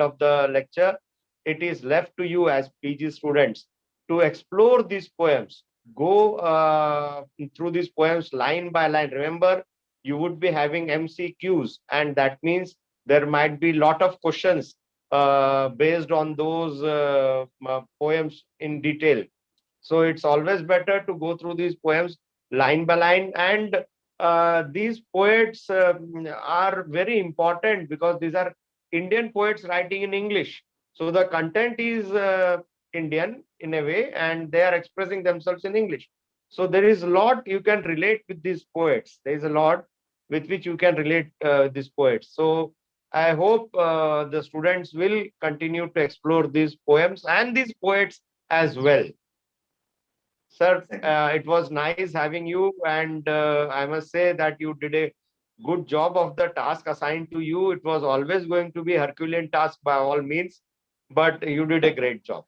of the lecture, it is left to you as PG students to explore these poems. Go through these poems line by line. Remember, you would be having MCQs, and that means there might be a lot of questions based on those poems in detail. So it's always better to go through these poems line by line. And these poets are very important because these are Indian poets writing in English. So the content is Indian in a way, and they are expressing themselves in English. So there is a lot you can relate with these poets. There is a lot with which you can relate these poets. So I hope the students will continue to explore these poems and these poets as well. Sir, it was nice having you, and I must say that you did a good job of the task assigned to you. It was always going to be a Herculean task by all means, but you did a great job.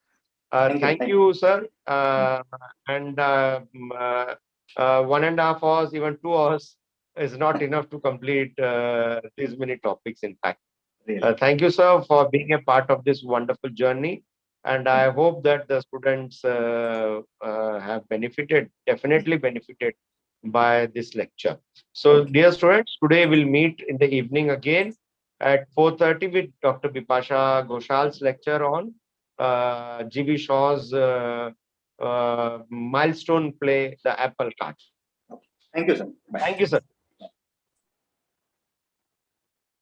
Thank you, sir. And 1.5 hours, even 2 hours is not enough to complete these many topics, in fact. Thank you, sir, for being a part of this wonderful journey. And I hope that the students have definitely benefited by this lecture. So, dear students, today we'll meet in the evening again at 4:30 with Dr. Bipasha Goshal's lecture on G.B. Shaw's milestone play, The Apple Cart. Thank you, sir. Bye. Thank you, sir.